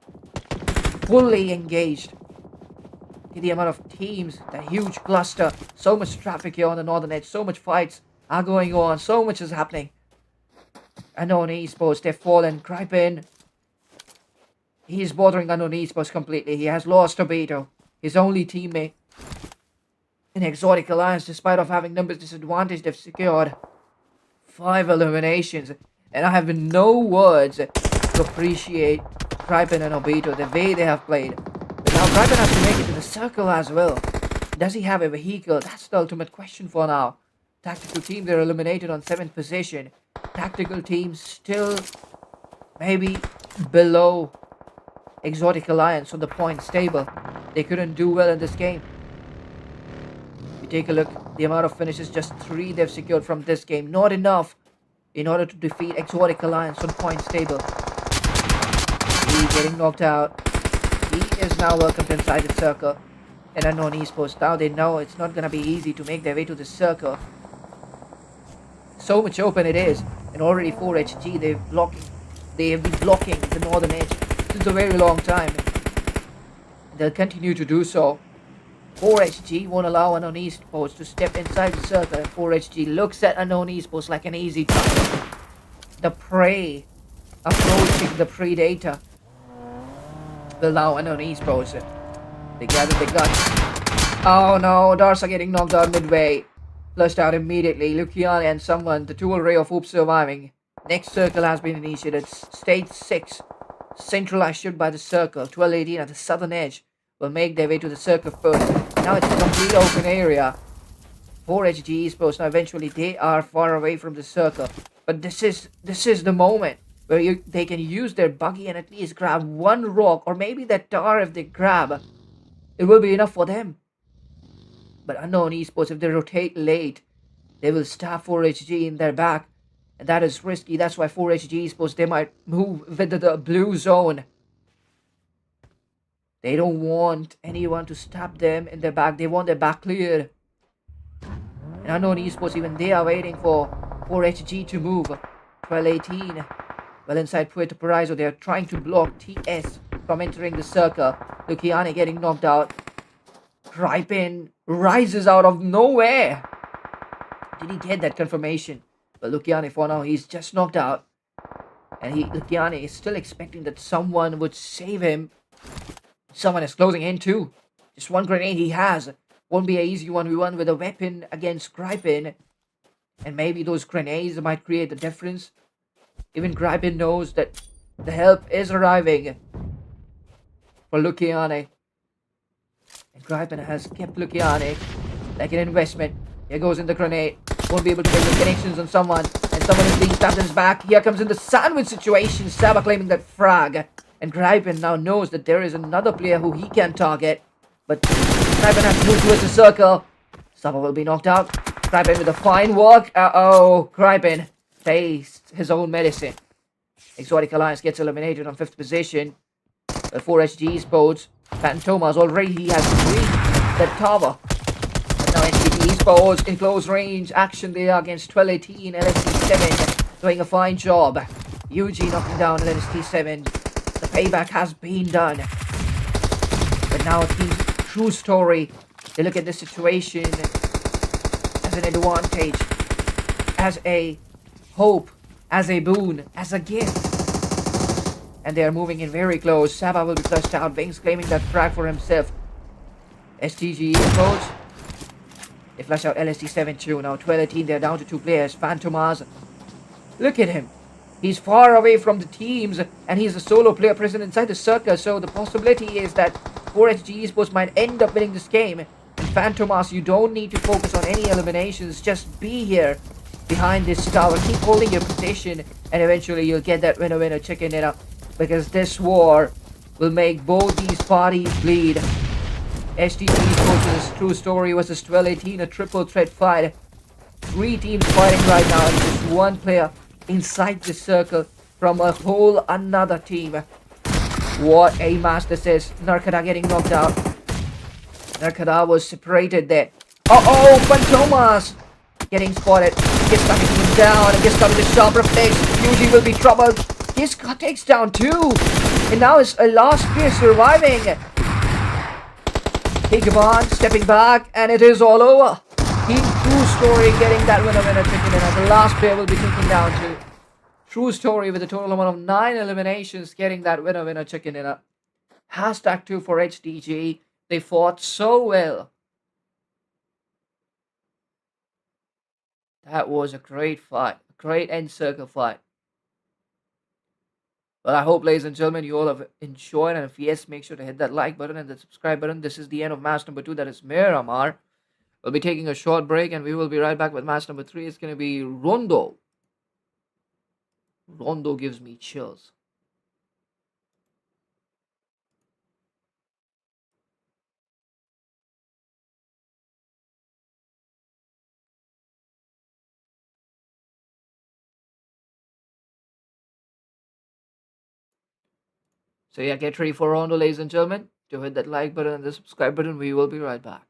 Speaker 1: fully engaged. The amount of teams, the huge cluster, so much traffic here on the northern edge, so much fights are going on, so much is happening. Unknown Esports, they've fallen. Krypin, he's bordering Unknown Esports completely. He has lost Obito, his only teammate. In Exotic Alliance, despite of having numbers disadvantage, they've secured 5 eliminations. And I have no words to appreciate Krypin and Obito, the way they have played. But now Krypin has to make it to the circle as well. Does he have a vehicle? That's the ultimate question for now. Tactical team, they're eliminated on 7th position. Tactical team still maybe below Exotic Alliance on the point table. They couldn't do well in this game. You take a look, the amount of finishes, just 3 they've secured from this game. Not enough in order to defeat Exotic Alliance on point table. He's getting knocked out. He is now welcomed inside the circle. And Unknown Esports, now they know it's not going to be easy to make their way to the circle. So much open it is, and already 4HG they have been blocking the northern edge since a very long time. They'll continue to do so. 4HG won't allow unknown esports to step inside the circle, and 4HG looks at unknown esports like an easy target. The prey approaching the predator will now unknown esports. They gather the guts. Oh no, Darts are getting knocked out midway. Flushed out immediately. Luciani and someone, the dual ray of hope surviving. Next circle has been initiated. Stage 6. Centralized shift by the circle. 1218 at the southern edge will make their way to the circle first. Now it's a complete open area. 4HG Esports. Now eventually they are far away from the circle. But this is the moment where they can use their buggy and at least grab one rock, or maybe that tar if they grab. It will be enough for them. But unknown esports, if they rotate late, they will stab 4HG in their back. And that is risky. That's why 4HG esports, they might move with the blue zone. They don't want anyone to stab them in their back. They want their back cleared. And unknown esports, even they are waiting for 4HG to move. 1218. Well inside Puerto Paraiso, they are trying to block TS from entering the circle. Luciani getting knocked out. Gripin rises out of nowhere. Did he get that confirmation? But Luciani, for now, he's just knocked out. And Luciani is still expecting that someone would save him. Someone is closing in too. Just one grenade he has. Won't be an easy 1v1 with a weapon against Gripin. And maybe those grenades might create the difference. Even Gripin knows that the help is arriving for Luciani. And Gripin has kept Luciani like an investment. Here goes in the grenade. Won't be able to make the connections on someone. And someone is being stabbed in his back. Here comes in the sandwich situation. Saba claiming that frag. And Gripin now knows that there is another player who he can target. But Gripin has to move towards the circle. Saba will be knocked out. Gripin with a fine walk. Uh-oh. Gripin faced his own medicine. Exotic Alliance gets eliminated on 5th position. 4HG Esports. Phantomas already he has reached the tower. And now NTT Esports in close range action there against 1218 LST7 doing a fine job. UG knocking down LST7. The payback has been done. But now team's true story. They look at the situation as an advantage, as a hope, as a boon, as a gift. And they are moving in very close. Saba will be flushed out. Wings claiming that frag for himself. STG approach. They flush out LSD7 too. Now 12-18, they're down to 2 players. Phantomas. Look at him. He's far away from the teams. And he's a solo player present inside the circle. So the possibility is that 4HG Esports might end up winning this game. And Phantomas, you don't need to focus on any eliminations. Just be here behind this tower. Keep holding your position. And eventually you'll get that winner chicken dinner. Because this war will make both these parties bleed. STG Esports' true story versus 1218, a triple threat fight. 3 teams fighting right now, and just one player inside the circle from a whole another team. What a match this is. Narkada getting knocked out. Narkada was separated there. Uh-oh, Phantomas getting spotted. Gets coming him down, and gets coming to sharp reflex. Yuji will be troubled. Giska takes down 2. And now it's a last player surviving. Higabon stepping back, and it is all over. Team True Story getting that winner chicken dinner. The last player will be taken down to True Story with a total amount of 9 eliminations, getting that winner chicken dinner. Hashtag 2 for HDG. They fought so well. That was a great fight. A great end circle fight. Well, I hope, ladies and gentlemen, you all have enjoyed. And if yes, make sure to hit that like button and the subscribe button. This is the end of match number 2. That is Miramar. We'll be taking a short break and we will be right back with match number 3. It's going to be Rondo. Rondo gives me chills. So yeah, get ready for Rondo, ladies and gentlemen. To hit that like button and the subscribe button. We will be right back.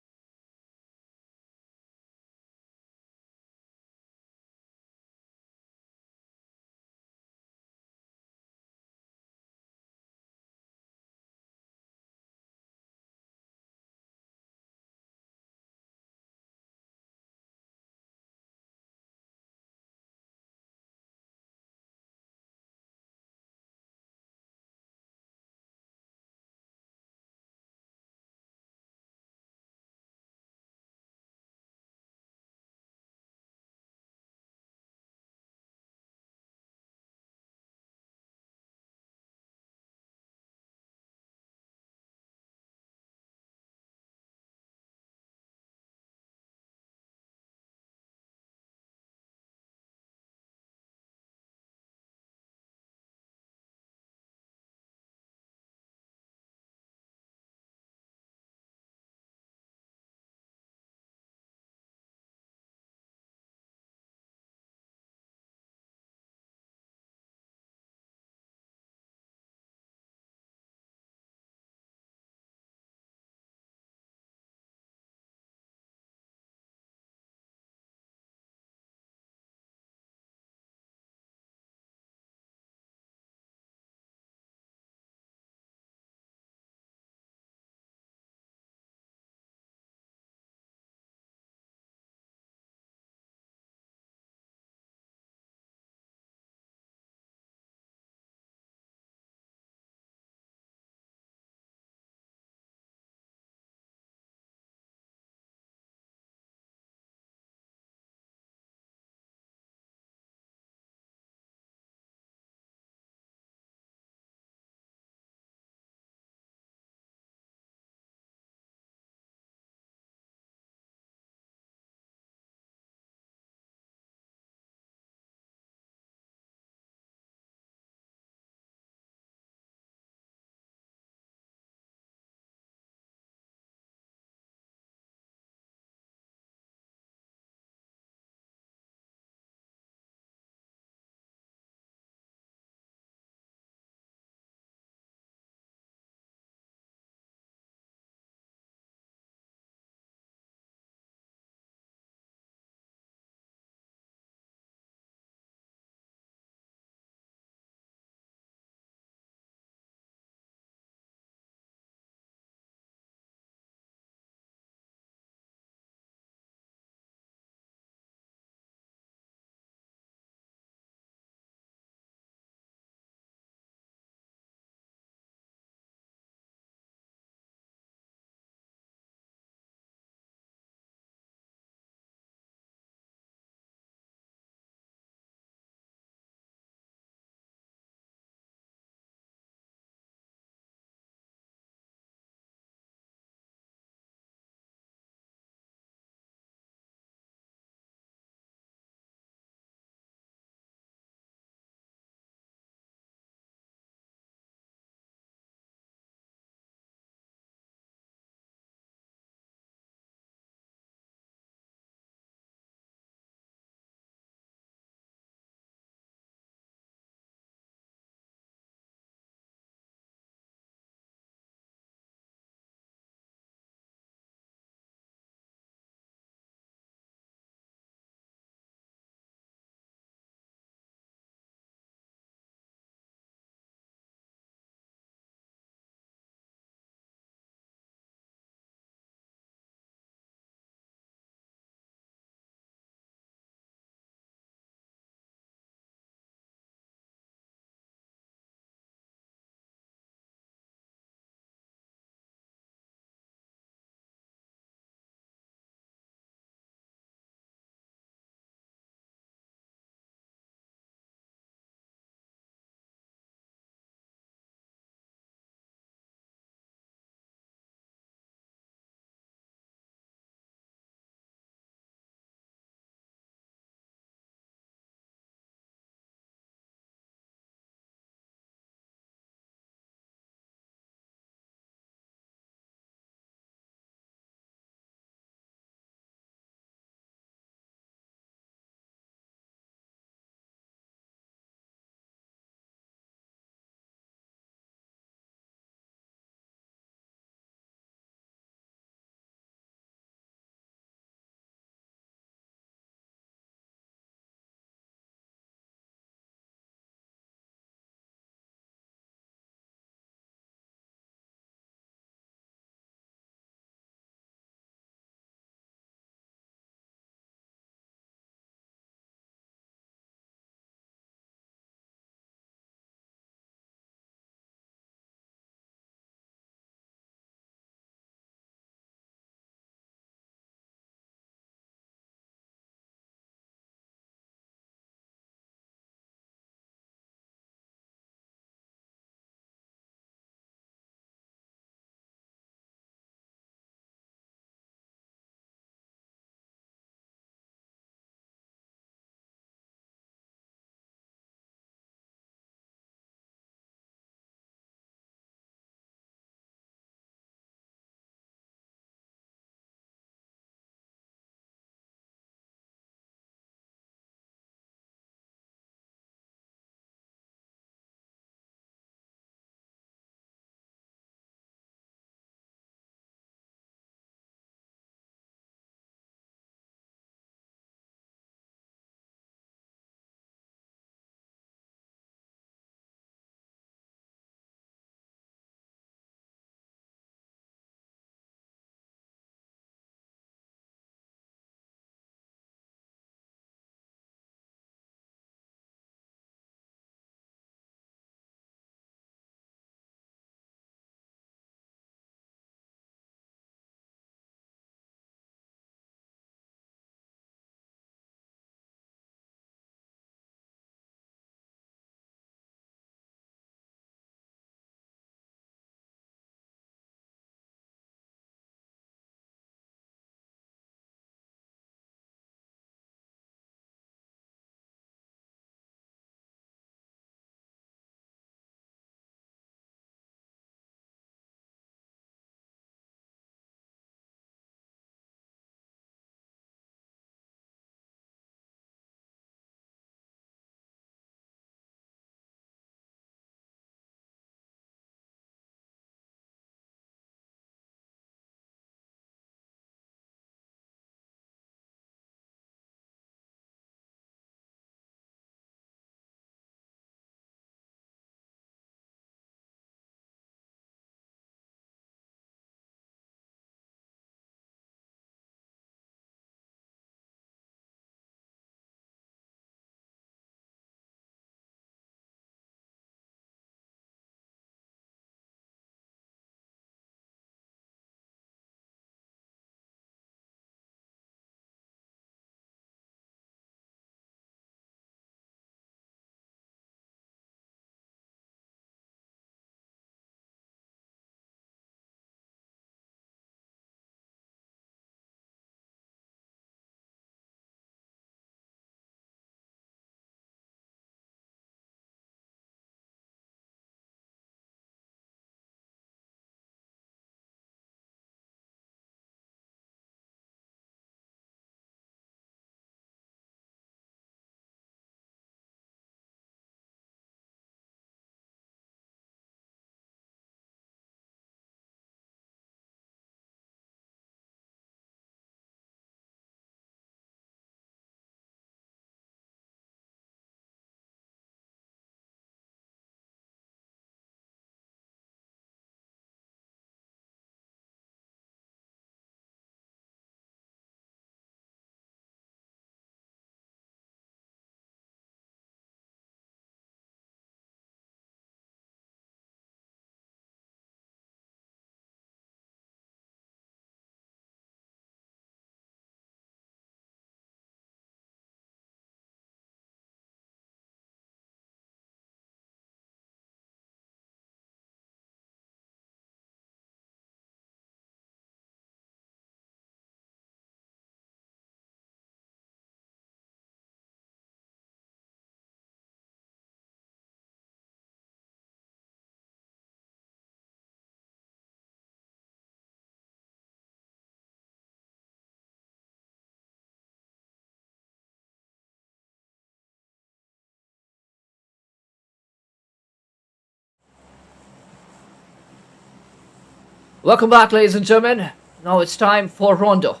Speaker 1: Welcome back, ladies and gentlemen. Now it's time for Rondo.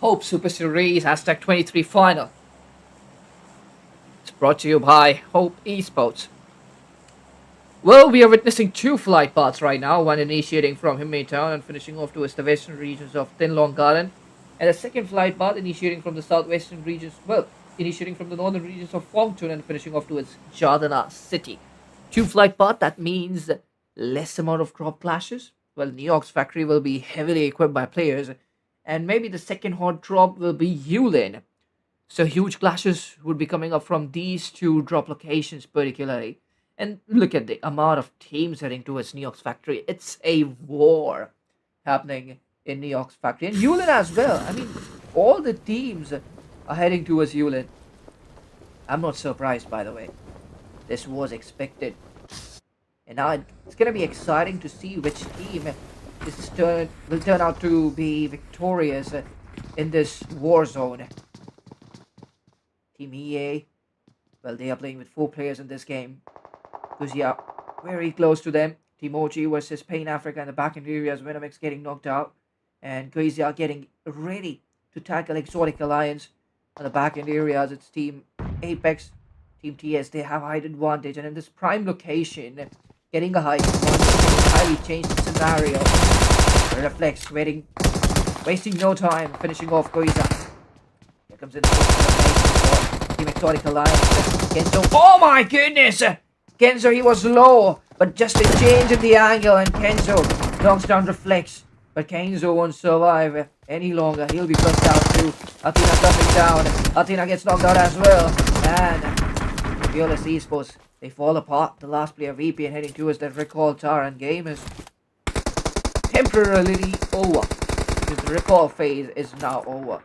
Speaker 1: Hope Super Series hashtag 23 final. It's brought to you by Hope Esports. Well, we are witnessing two flight paths right now, one initiating from Town and finishing off towards the western regions of Tinlong Garden, and a second flight path initiating from the southwestern regions, initiating from the northern regions of Fongtun and finishing off towards Jardana City. Two flight path, that means less amount of drop clashes. Well, New York's factory will be heavily equipped by players, and maybe the second hot drop will be Yulin. So huge clashes would be coming up from these two drop locations particularly. And look at the amount of teams heading towards New York's factory. It's a war happening in New York's factory. And Yulin as well. I mean, all the teams are heading towards Yulin. I'm not surprised, by the way. This was expected. And now it's going to be exciting to see which team will turn out to be victorious in this war zone. Team EA, well, they are playing with 4 players in this game. Kuzia, very close to them. Team OG versus Pain Africa in the back end areas. Venomix getting knocked out. And Kuzia getting ready to tackle Exotic Alliance on the back end areas. It's Team Apex, Team TS. They have height advantage. And in this prime location, getting a height advantage highly changed the scenario. Reflex, wasting no time, finishing off Kuzia. Here comes in the Team Exotic Alliance. Kenzo. Oh my goodness! Kenzo, he was low, but just a change in the angle, and Kenzo knocks down Reflex. But Kenzo won't survive any longer. He'll be flushed out too. Athena coming down. Athena gets knocked out as well. And Fearless Esports, they fall apart. The last player VPN heading towards that recall tower, and game is temporarily over. Because the recall phase is now over.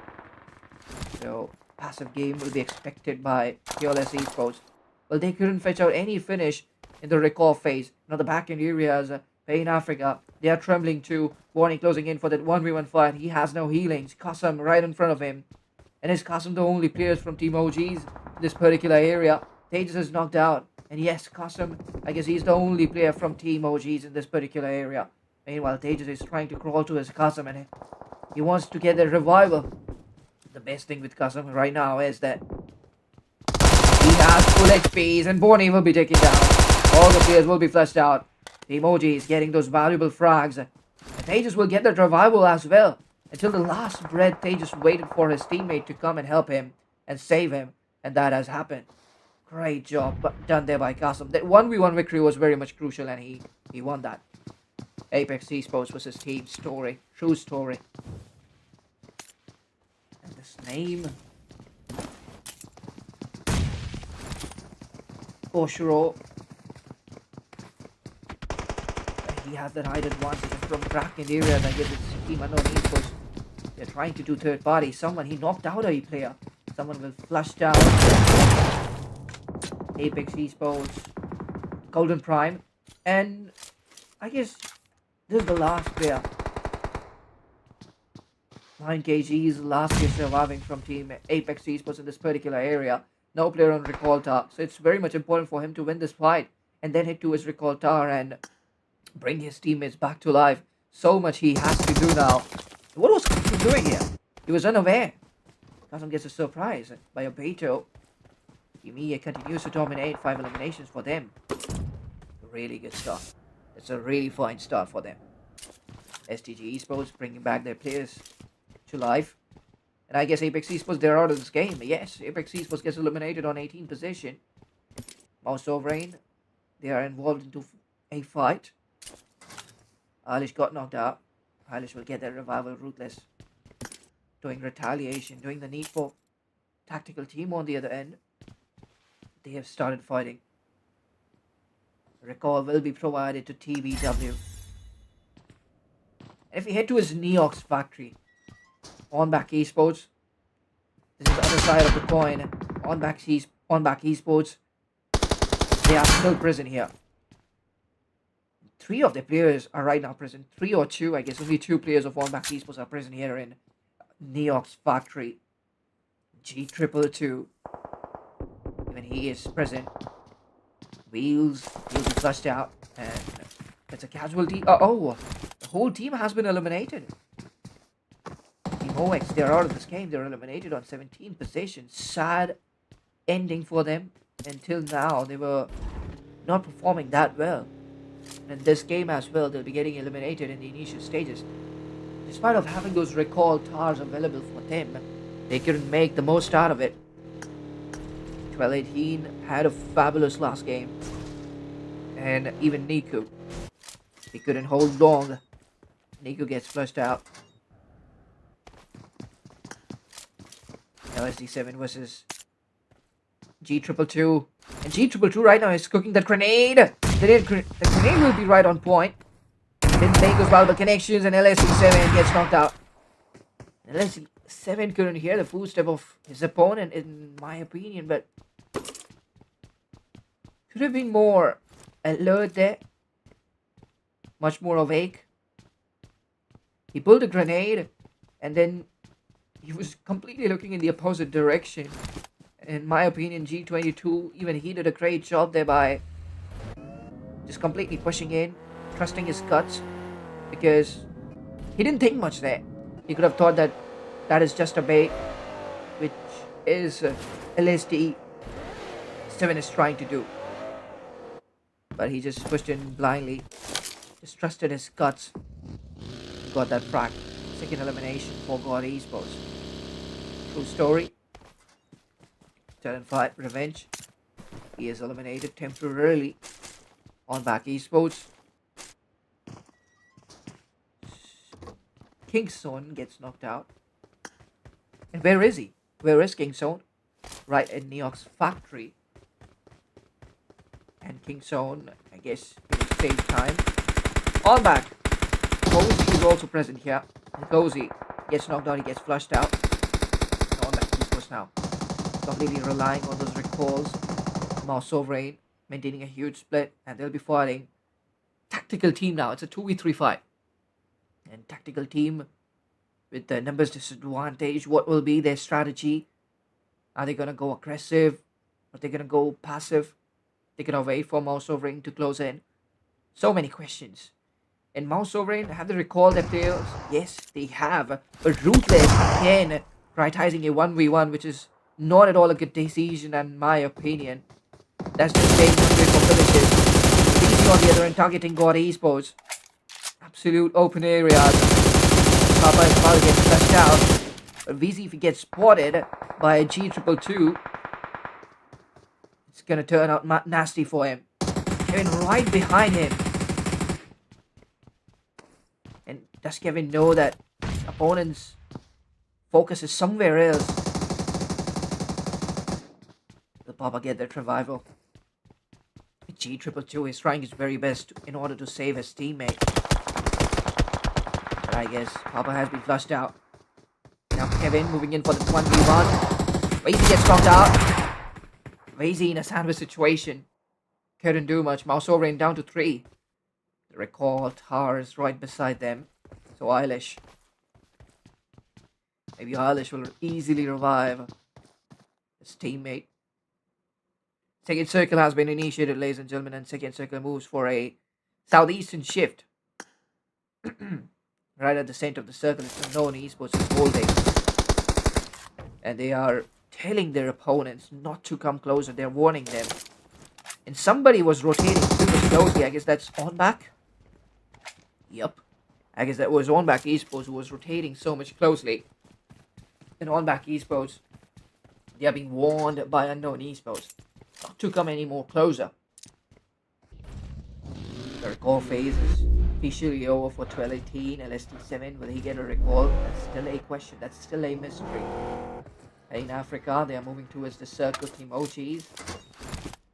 Speaker 1: So passive game will be expected by Fearless Esports. Well, they couldn't fetch out any finish in the recall phase. Now the back end areas, Pain Africa, they are trembling too. Warning closing in for that 1v1 fight. He has no healings. Kasam right in front of him. And is Kasam the only players from Team OGs in this particular area? Tejas is knocked out. And yes, Kasam, I guess he's the only player from Team OGs in this particular area. Meanwhile, Tejas is trying to crawl to his Kasam and he wants to get the revival. The best thing with Kasam right now is that he has full HPs and Bonnie will be taken down. All the players will be flushed out. The emoji is getting those valuable frags. And Tejas will get that revival as well. Until the last breath, Tejas waited for his teammate to come and help him and save him. And that has happened. Great job done there by Kasam. That 1v1 victory was very much crucial and he won that. Apex Esports was his team story. True story. And this name... Oshiro. He has that height advantage from Kraken areas. I guess it's Team Unknown Esports. They're trying to do third party. Someone, he knocked out a player. Someone will flush down. Apex Esports. Golden Prime. And I guess this is the last player. 9kg is the last player surviving from Team Apex Esports in this particular area. No player on Recall Tower. So it's very much important for him to win this fight. And then head to his Recall Tower and bring his teammates back to life. So much he has to do now. What was Kasum doing here? He was unaware. Kasum gets a surprise by a Beto. Team EA continues to dominate. 5 eliminations for them. Really good start. It's a really fine start for them. STG Esports bringing back their players to life. And I guess Apex Esports, they're out of this game. Yes, Apex Esports gets eliminated on 18th position. Mouse Sovereign, they are involved into a fight. Eilish got knocked out. Eilish will get their revival. Ruthless doing retaliation, doing the need for tactical team on the other end. They have started fighting. Recall will be provided to TBW. If we head to his Neox factory, on back esports. This is the other side of the coin. On back esports. They are still present here. 3 of the players are right now present. 3 or 2, I guess only 2 players of on back esports are present here in Neox factory. G222. Even he is present. Wheels will be flushed out and it's a casualty. The whole team has been eliminated. Team OX, they're out of this game. They're eliminated on 17 possessions. Sad ending for them. Until now, they were not performing that well. And this game as well, they'll be getting eliminated in the initial stages. Despite of having those recall tars available for them, they couldn't make the most out of it. 12-18 had a fabulous last game. And even Niku, he couldn't hold long. Niku gets flushed out. LSD7 versus G222. And G222 right now is cooking that grenade. The grenade will be right on point. Didn't make those valuable connections, and LSD7 gets knocked out. LSD7 couldn't hear the footstep of his opponent, in my opinion, but could have been more alert there. Much more awake. He pulled a grenade, and then he was completely looking in the opposite direction. In my opinion, G22, even he did a great job there by just completely pushing in, trusting his guts, because he didn't think much there. He could have thought that that is just a bait, which is LSD7 is trying to do. But he just pushed in blindly, just trusted his guts. He got that frag. Second elimination for God Esports. True story. Talent fight, revenge. He is eliminated temporarily on back Esports. Kingzone gets knocked out. And where is he? Where is Kingzone? Right in Neox factory. And Kingzone, I guess, will save time. On back. Cozy is also present here. And Cozy gets knocked out, he gets flushed out. And on back Esports now. Completely relying on those recalls. Mouse Sovereign maintaining a huge split, and they'll be fighting tactical team now. It's a 2v3 fight. And tactical team with the numbers disadvantage. What will be their strategy? Are they gonna go aggressive? Are they gonna go passive? They're gonna wait for Mouse Sovereign to close in. So many questions. And Mouse Sovereign, have they recalled their players? Yes, they have. But Ruthless again prioritizing a 1v1, which is not at all a good decision in my opinion. That's just staying hungry for villages. VZ on the other end targeting God Esports. Absolute open areas. Papa is about to get flushed out. But VZ, if he gets spotted by a G222, it's gonna turn out nasty for him. Kevin right behind him. And does Kevin know that opponent's focus is somewhere else? Papa get that revival. G222 is trying his very best in order to save his teammate. But I guess Papa has been flushed out. Now Kevin moving in for the 1v1. Vazy gets knocked out. Vazy in a sandwich situation. Couldn't do much. Mouse Sovereign down to 3. The recall tower is right beside them. So Eilish. Maybe Eilish will easily revive his teammate. Second circle has been initiated, ladies and gentlemen, and second circle moves for a southeastern shift. Right at the center of the circle is unknown Esports is holding. And they are telling their opponents not to come closer. They're warning them. And somebody was rotating super closely. I guess that's on back. Yep. I guess that was on back Esports who was rotating so much closely. And on back Esports, they are being warned by unknown Esports not to come any more closer. The recall phase is officially over for 12-18. LSD7, will he get a recall? That's still a question. That's still a mystery. In Africa, they are moving towards the circle. Team OGs.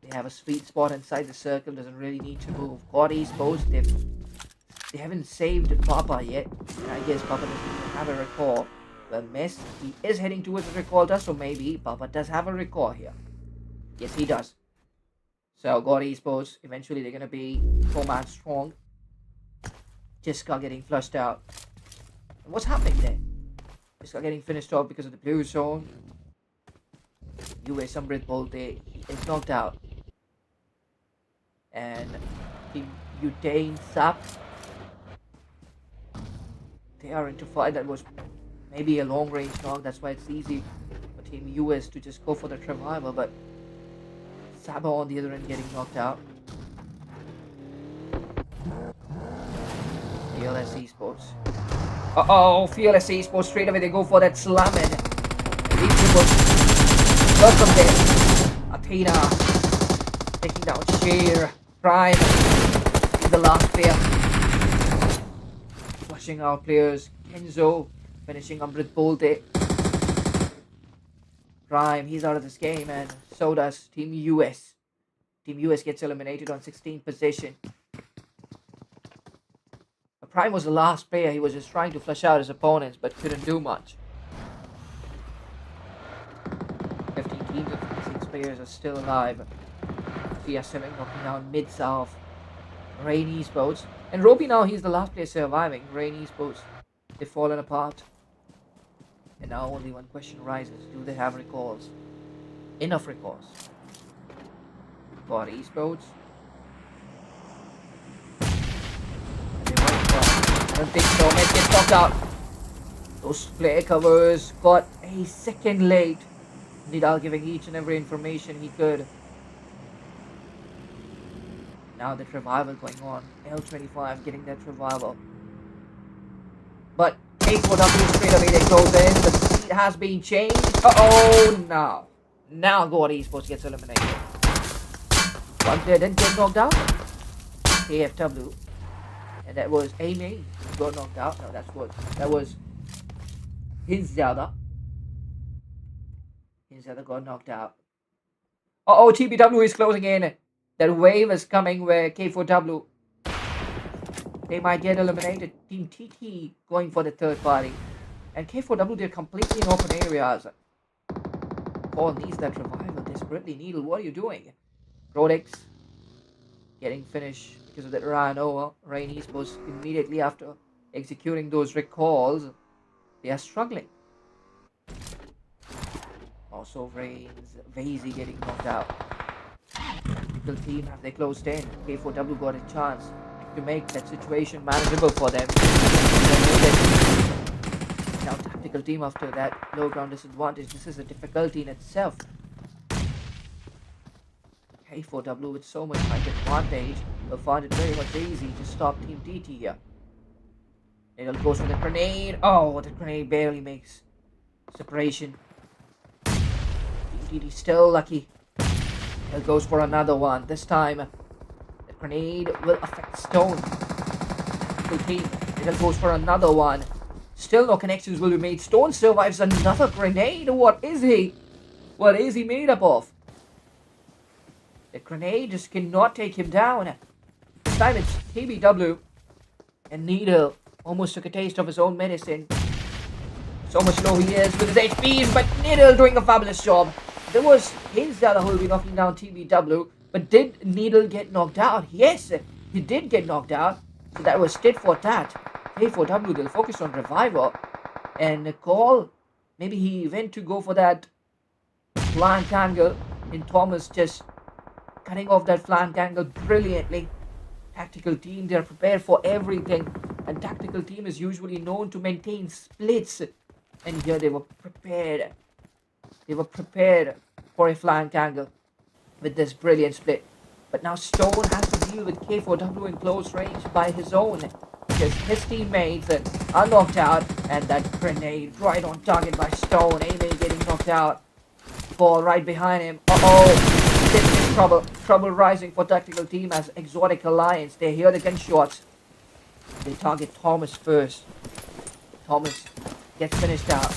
Speaker 1: They have a sweet spot inside the circle. Doesn't really need to move. God Esports, they haven't saved Papa yet. I guess Papa doesn't even have a recall. Well, Miss, he is heading towards the recall dust, so maybe Papa does have a recall here. Yes, he does. So, God Esports, eventually they're going to be 4-man strong. Jiska getting flushed out. And what's happening there? Jiska getting finished off because of the blue zone. US Umbrid Bolte is knocked out. And Team Utain Sap They are into fight. That was maybe a long range knock. That's why it's easy for Team US to just go for the revival. But Sabo on the other end getting knocked out. Fearless Esports. Uh-oh, Fearless Esports straight away. They go for that slam in. And welcome there. Athena taking down Sheer. Prime is the last player. Flushing out players. Kenzo finishing Amrit Bolte. Prime, he's out of this game, and so does Team US. Team US gets eliminated on 16th position. Prime was the last player. He was just trying to flush out his opponents, but couldn't do much. 15 teams of 56 players are still alive. CR7 knocking down mid-south. Rain Esports. And Roby now, he's the last player surviving. Rain Esports. They've fallen apart. And now only one question arises. Do they have recalls? Enough recalls. For Esports. I don't think so. Met gets knocked out. Those player covers got a second late. Nidal giving each and every information he could. Now that revival going on. L25 getting that revival. But K4W straight away they goes in. The speed has been changed. Uh-oh, now. Now God Esports gets eliminated. One player didn't get knocked out. KFW. And that was Amy who got knocked out. No, that was Hinzada. Hinzada got knocked out. Uh-oh, TBW is closing in. That wave is coming where K4W, they might get eliminated. Team TT going for the third party. And K4W, they're completely in open areas. Paul needs that revival desperately. Needle, what are you doing? Rodex getting finished because of that Ryan Rain Esports immediately after executing those recalls. They are struggling. Also Rain's Vazy getting knocked out. Tactical team, have they closed in? K4W got a chance to make that situation manageable for them. Now tactical team after that low ground disadvantage. This is a difficulty in itself. K4W with so much height advantage will find it very much easy to stop Team TT here. It'll go for the grenade. Oh, the grenade barely makes separation. Team TT still lucky. It goes for another one. This time, the grenade will affect Stone. Tactical team. It goes for another one. Still no connections will be made. Stone survives another grenade. What is he? What is he made up of? The grenade just cannot take him down. This time it's TBW. And Needle almost took a taste of his own medicine. So much low he is with his HPs, but Needle doing a fabulous job. There was Hinzada who will be knocking down TBW, but did Needle get knocked out? Yes, he did get knocked out. So that was tit for tat. K4W, they'll focus on revival. And Call, maybe he went to go for that flank angle. And Thomas just cutting off that flank angle brilliantly. Tactical team, they're prepared for everything. And tactical team is usually known to maintain splits. And here they were prepared. They were prepared for a flank angle with this brilliant split. But now Stone has to deal with K4W in close range by his own. Because his teammates are knocked out. And that grenade right on target by Stone. Amy getting knocked out. Ball right behind him. Uh-oh. This is trouble. Trouble rising for tactical team as Exotic Alliance. They hear the gunshots. They target Thomas first. Thomas gets finished out.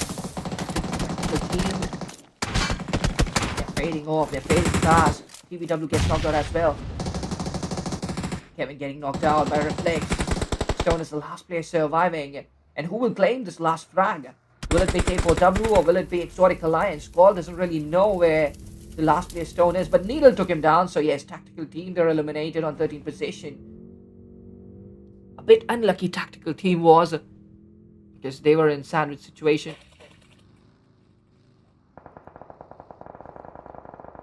Speaker 1: The team, they're fading off. They're fading fast. TBW gets knocked out as well. Kevin getting knocked out by Reflex. Stone is the last player surviving. And who will claim this last frag? Will it be K4W or will it be Exotic Alliance? Call doesn't really know where the last player Stone is. But Needle took him down. So yes, tactical team, they're eliminated on 13th position. A bit unlucky tactical team was. Because they were in sandwich situation.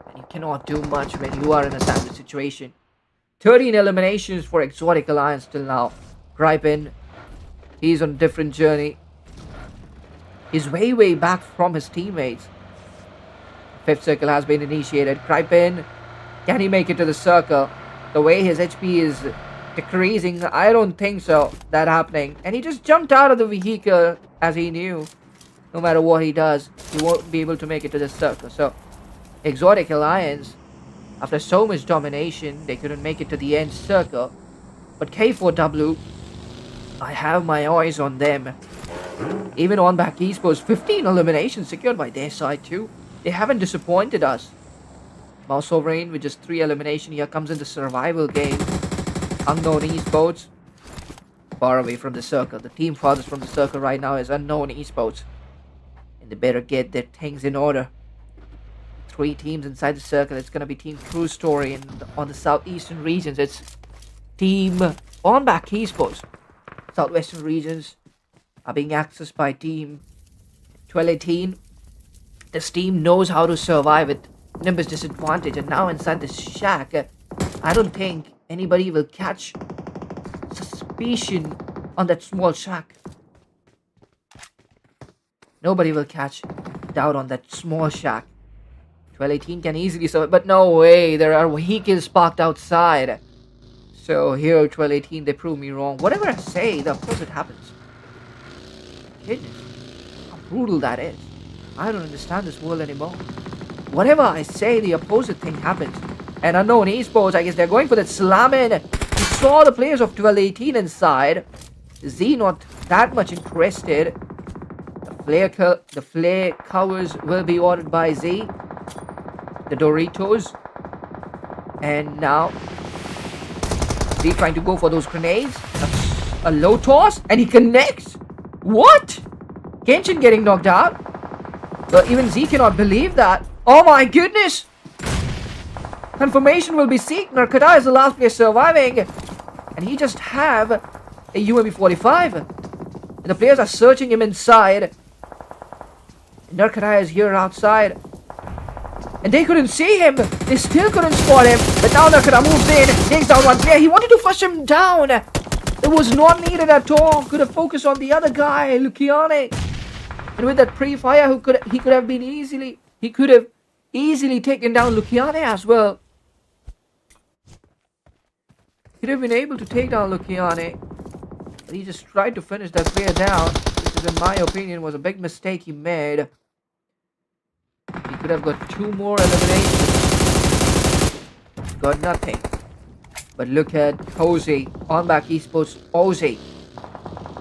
Speaker 1: And you cannot do much when you are in a sandwich situation. 13 eliminations for Exotic Alliance till now. Gripen He's on a different journey. He's way, way back from his teammates. Fifth circle has been initiated. Cripen, can he make it to the circle? The way his HP is decreasing, I don't think so that happening. And he just jumped out of the vehicle as he knew. No matter what he does, he won't be able to make it to the circle. So, Exotic Alliance, after so much domination, they couldn't make it to the end circle. But K4W, I have my eyes on them. Even on back esports, 15 eliminations secured by their side too. They haven't disappointed us. Mouse Sovereign with just 3 eliminations. Here comes in the survival game. Unknown esports. Far away from the circle. The team farthest from the circle right now is Unknown esports. And they better get their things in order. 3 teams inside the circle. It's going to be Team True Story. And on the southeastern regions, it's Team On Back esports. Southwestern regions are being accessed by Team 1218. This team knows how to survive with Nimbus disadvantage, and now inside this shack, I don't think anybody will catch suspicion on that small shack. Nobody will catch doubt on that small shack. 1218 can easily survive, but no way, there are vehicles parked outside. So here 1218, they prove me wrong. Whatever I say, the opposite happens. Goodness, how brutal that is. I don't understand this world anymore. Whatever I say, the opposite thing happens. And Unknown esports, I guess they're going for that slam in. We saw the players of 1218 inside. Z not that much interested. The flare covers will be ordered by Z. The Doritos. And now Z trying to go for those grenades. A low toss, and he connects. What? Genshin getting knocked out? Well, even Z cannot believe that. Oh my goodness! Confirmation will be seeked. Narkada is the last player surviving. And he just have a UMP-45. And the players are searching him inside. Narkada is here outside. And they couldn't see him. They still couldn't spot him. But now Narkada moves in. Takes down one player. He wanted to flush him down. It was not needed at all. Could have focused on the other guy, Luciane. And with that pre-fire, he could have easily taken down Luciane as well. Could have been able to take down Luciane. But he just tried to finish that player down, which is, in my opinion, was a big mistake he made. He could have got 2 more eliminations. Got nothing. But look at Ozzy, On Back esports, Ozzy.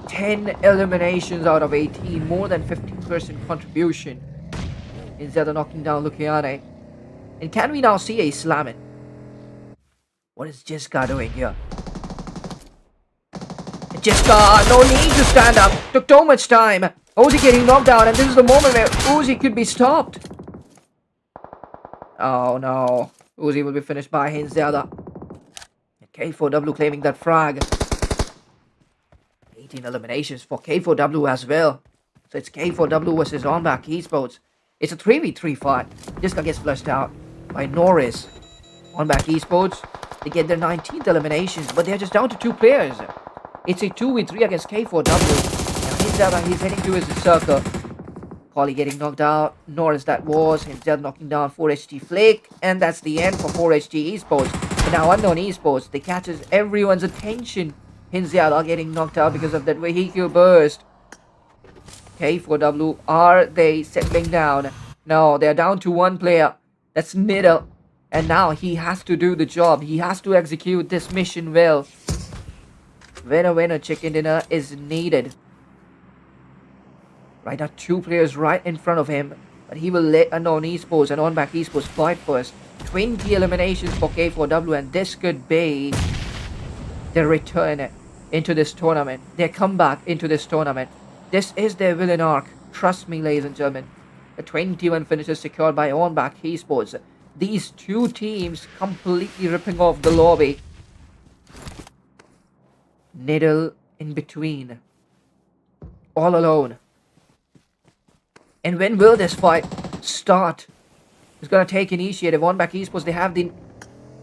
Speaker 1: 10 eliminations out of 18, more than 50% contribution. Instead of knocking down Luciane. And can we now see a slamming? What is Jiska doing here? Jiska, no need to stand up. Took too much time. Ozzy getting knocked down, and this is the moment where Ozzy could be stopped. Oh no. Ozzy will be finished by Hinzada. K4W claiming that frag. 18 eliminations for K4W as well. So it's K4W versus On Back esports. It's a 3v3 fight. Jiska gets flushed out by Norris. On Back esports, they get their 19th eliminations, but they're just down to 2 players. It's a 2v3 against K4W. And he's heading to his circle. Polly getting knocked out. Norris that was. Hinzel knocking down 4HT Flake. And that's the end for 4HT esports. But now Unknown esports, they catches everyone's attention. Hinziala getting knocked out because of that vehicle burst. K4W, are they settling down? No, they're down to 1 player. That's Middle. And now he has to do the job. He has to execute this mission well. Winner, chicken dinner is needed. Right now, 2 players right in front of him. But he will let Unknown esports and On Back esports fight first. 20 eliminations for K4W, and this could be their return into this tournament. Their comeback into this tournament. This is their villain arc. Trust me, ladies and gentlemen. The 21 finishes secured by On Back esports. These 2 teams completely ripping off the lobby. Niddle in between. All alone. And when will this fight start? It's going to take initiative. On Back esports, they have the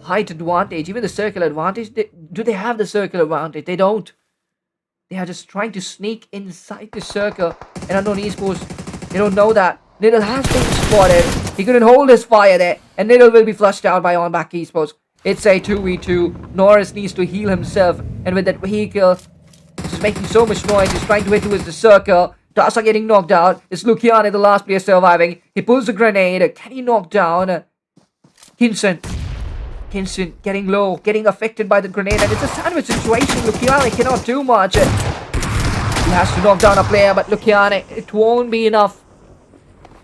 Speaker 1: height advantage, even the circle advantage. Do they have the circle advantage? They don't. They are just trying to sneak inside the circle. And unknown esports, they don't know that. Niddle has been spotted. He couldn't hold his fire there. And Niddle will be flushed out by on back esports. It's a 2v2. Norris needs to heal himself. And with that vehicle, just making so much noise, he's trying to hit towards the circle. Tasa getting knocked out. It's Luciani, the last player surviving. He pulls a grenade. Can he knock down Kinson? Kinson getting low, getting affected by the grenade, and it's a sandwich situation. Luciani cannot do much. He has to knock down a player, but Luciani, it won't be enough.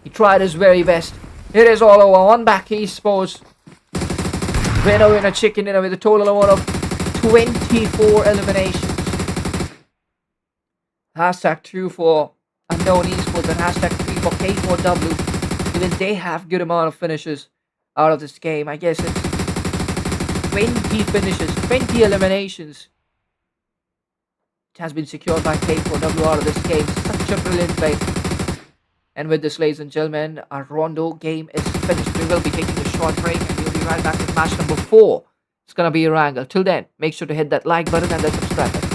Speaker 1: He tried his very best. It is all over. One back esports. Winner, chicken dinner with a total amount of 24 eliminations. Hashtag 2 for unknown esports and hashtag 3 for K4W. Even they have good amount of finishes out of this game. I guess it's 20 finishes, 20 eliminations. It has been secured by K4W out of this game. Such a brilliant play. And with this, ladies and gentlemen, our Rondo game is finished. We will be taking a short break and we'll be right back with match number 4. It's gonna be a wrangle. Till then, make sure to hit that like button and that subscribe button.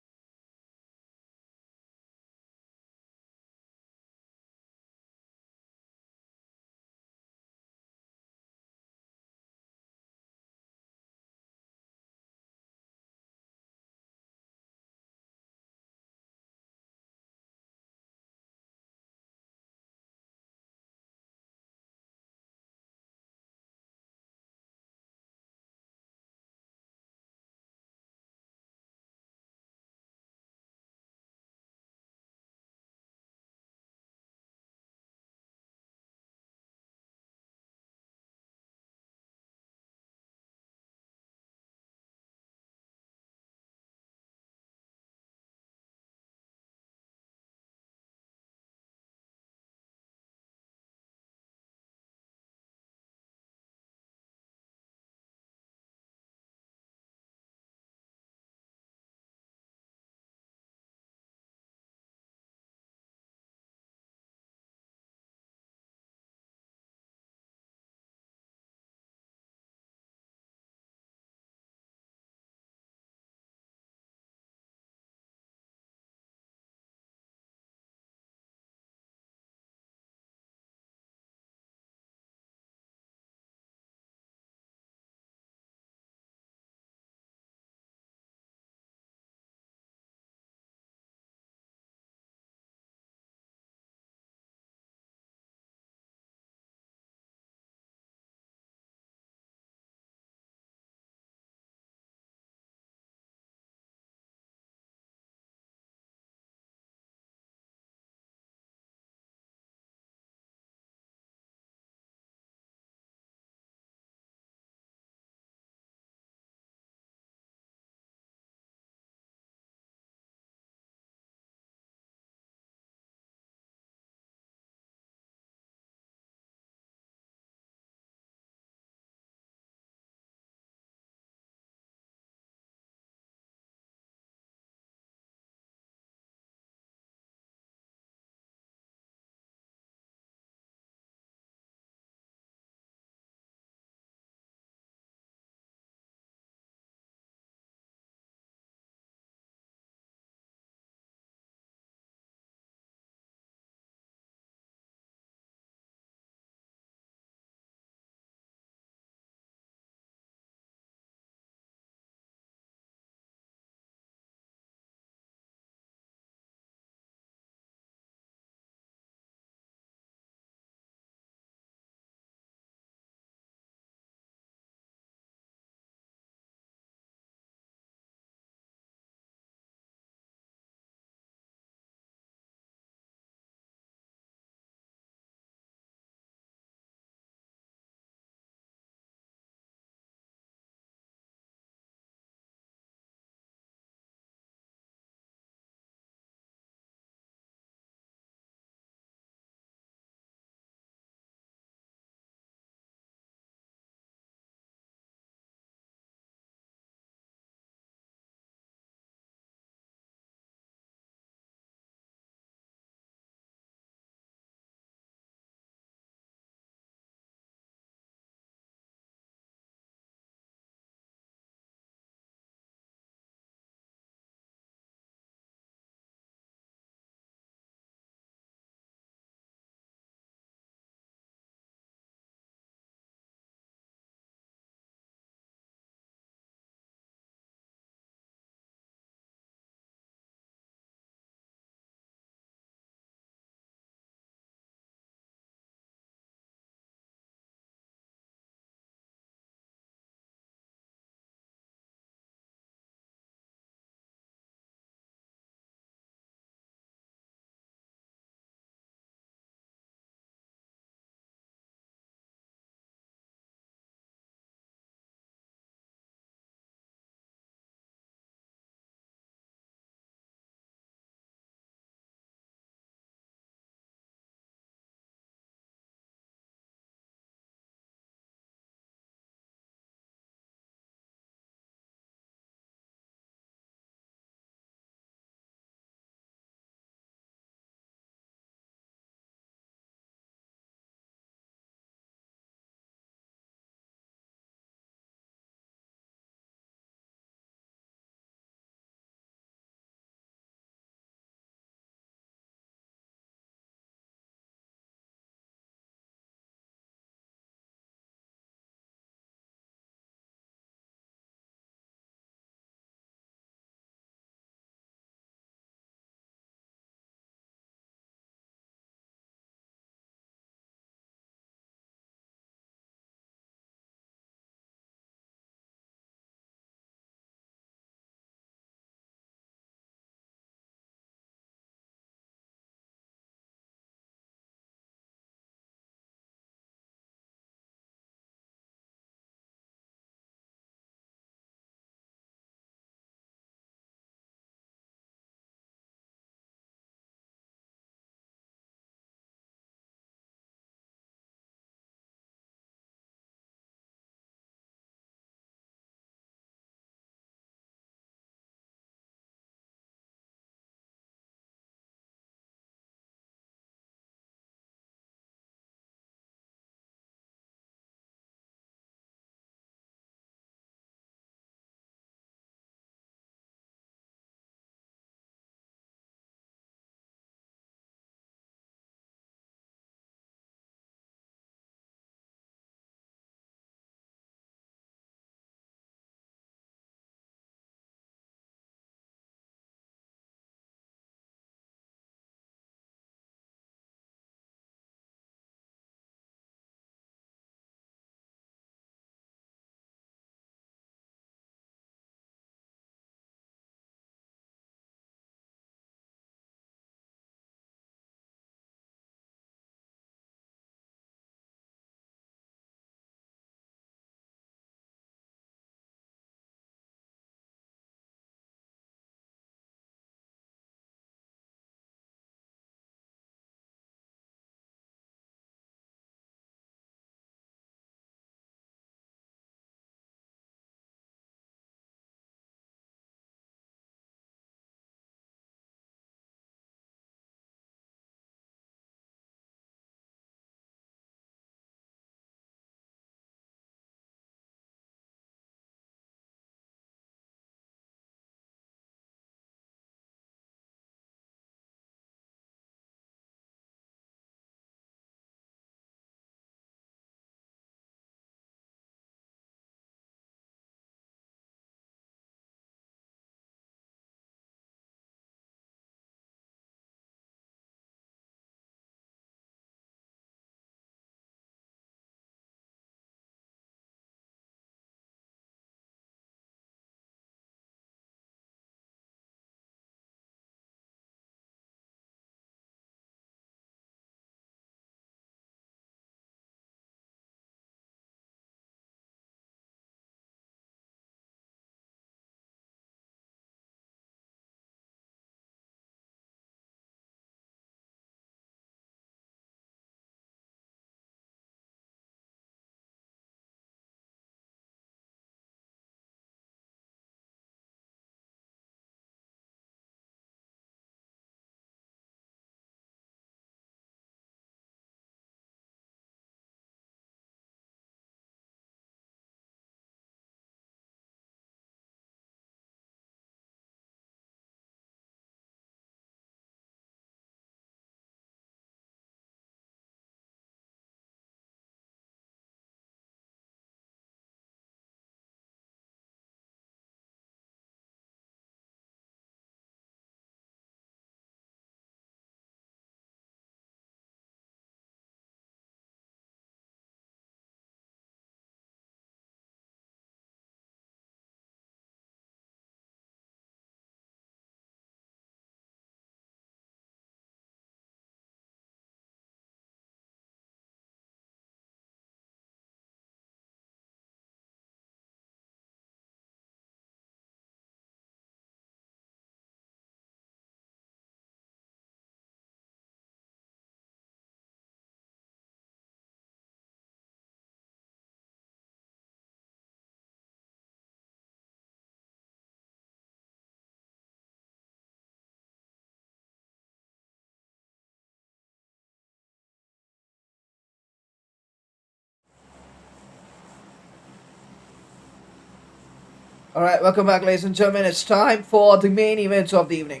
Speaker 1: Alright, welcome back, ladies and gentlemen. It's time for the main events of the evening.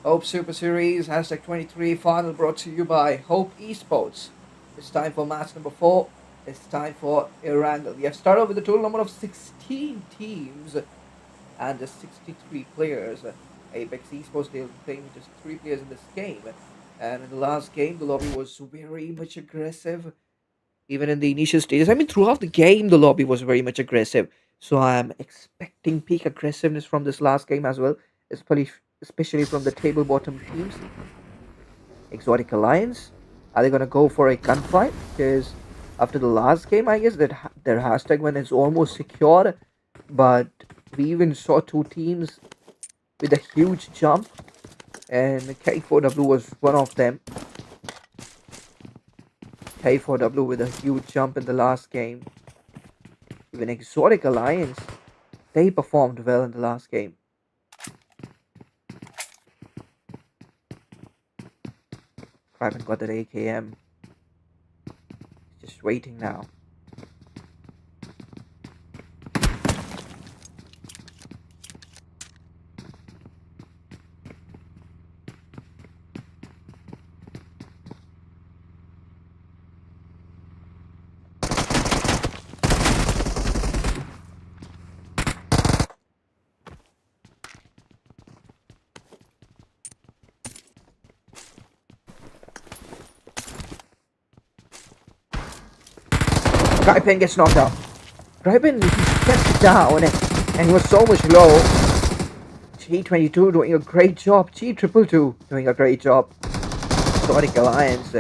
Speaker 1: Hope Super Series, hashtag 23 final brought to you by Hope Esports. It's time for match number 4. It's time for Erangel. We have started with a total number of 16 teams and just 63 players. Apex Esports, they'll be playing with just 3 players in this game. And in the last game, the lobby was very much aggressive. Even in the initial stages, I mean, throughout the game, the lobby was very much aggressive. So I'm expecting peak aggressiveness from this last game as well, especially from the table bottom teams. Exotic Alliance, are they gonna go for a gunfight? Because after the last game, I guess that their hashtag one is almost secured, but we even saw two teams with a huge jump, and K4W was one of them. K4W with a huge jump in the last game. Even Exotic Alliance, they performed well in the last game. Craven got that AKM. Just waiting now. Gripen gets knocked out. Gripen, he stepped down and he was so much low. G22 doing a great job. G222 doing a great job. Exotic Alliance,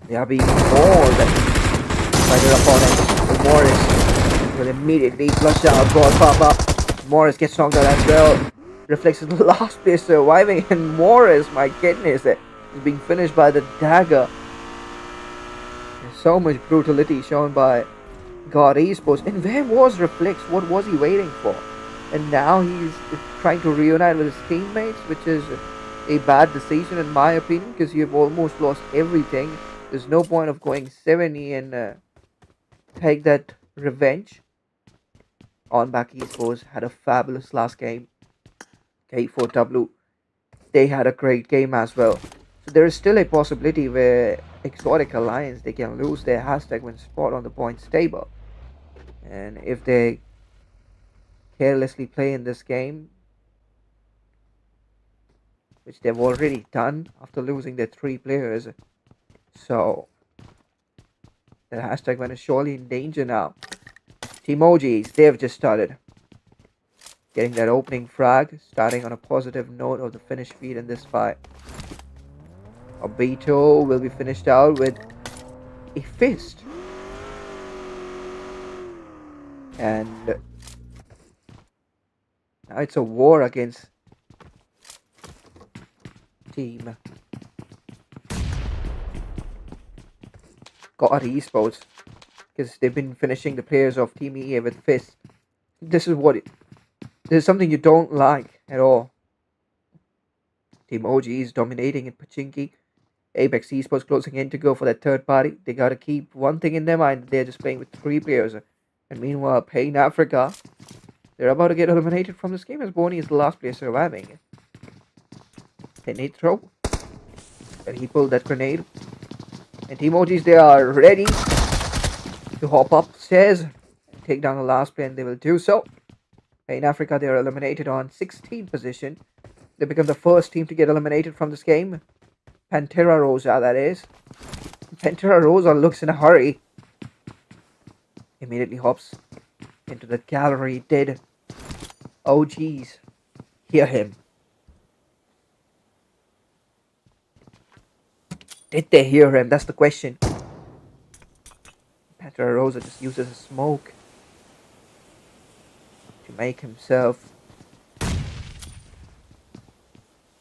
Speaker 1: they are being mauled by their opponent. Morris will immediately flush out God Papa. Morris gets knocked out as well. Reflex is the last player surviving, and Morris, my goodness, is being finished by the dagger. So much brutality shown by God Esports. And where was Reflex? What was he waiting for? And now he's trying to reunite with his teammates, which is a bad decision in my opinion, because you've almost lost everything. There's no point of going 70 and take that revenge. On back Esports had a fabulous last game. K4W, they had a great game as well. So there is still a possibility where Exotic Alliance, they can lose their hashtag when spot on the points table. And if they carelessly play in this game, which they've already done after losing their 3 players, so their hashtag one is surely in danger now. Teamojis, they've just started getting that opening frag, starting on a positive note of the finish feed in this fight. Obito will be finished out with a fist. And now it's a war against Team God Esports, because they've been finishing the players of Team EA with fists. This is something you don't like at all. Team OG is dominating in Pachinki. Apex Esports closing in to go for that third party. They gotta keep one thing in their mind. They're just playing with 3 players. And meanwhile, Pain Africa, they're about to get eliminated from this game as Bonnie is the last player surviving. Grenade throw. And he pulled that grenade. And Team OGs, they are ready to hop upstairs and take down the last player, and they will do so. In Africa, they are eliminated on 16th position. They become the first team to get eliminated from this game. Pantera Rosa, that is. Pantera Rosa looks in a hurry. Immediately hops into the gallery. Did OGs hear him? Did they hear him? That's the question. Pantera Rosa just uses a smoke to make himself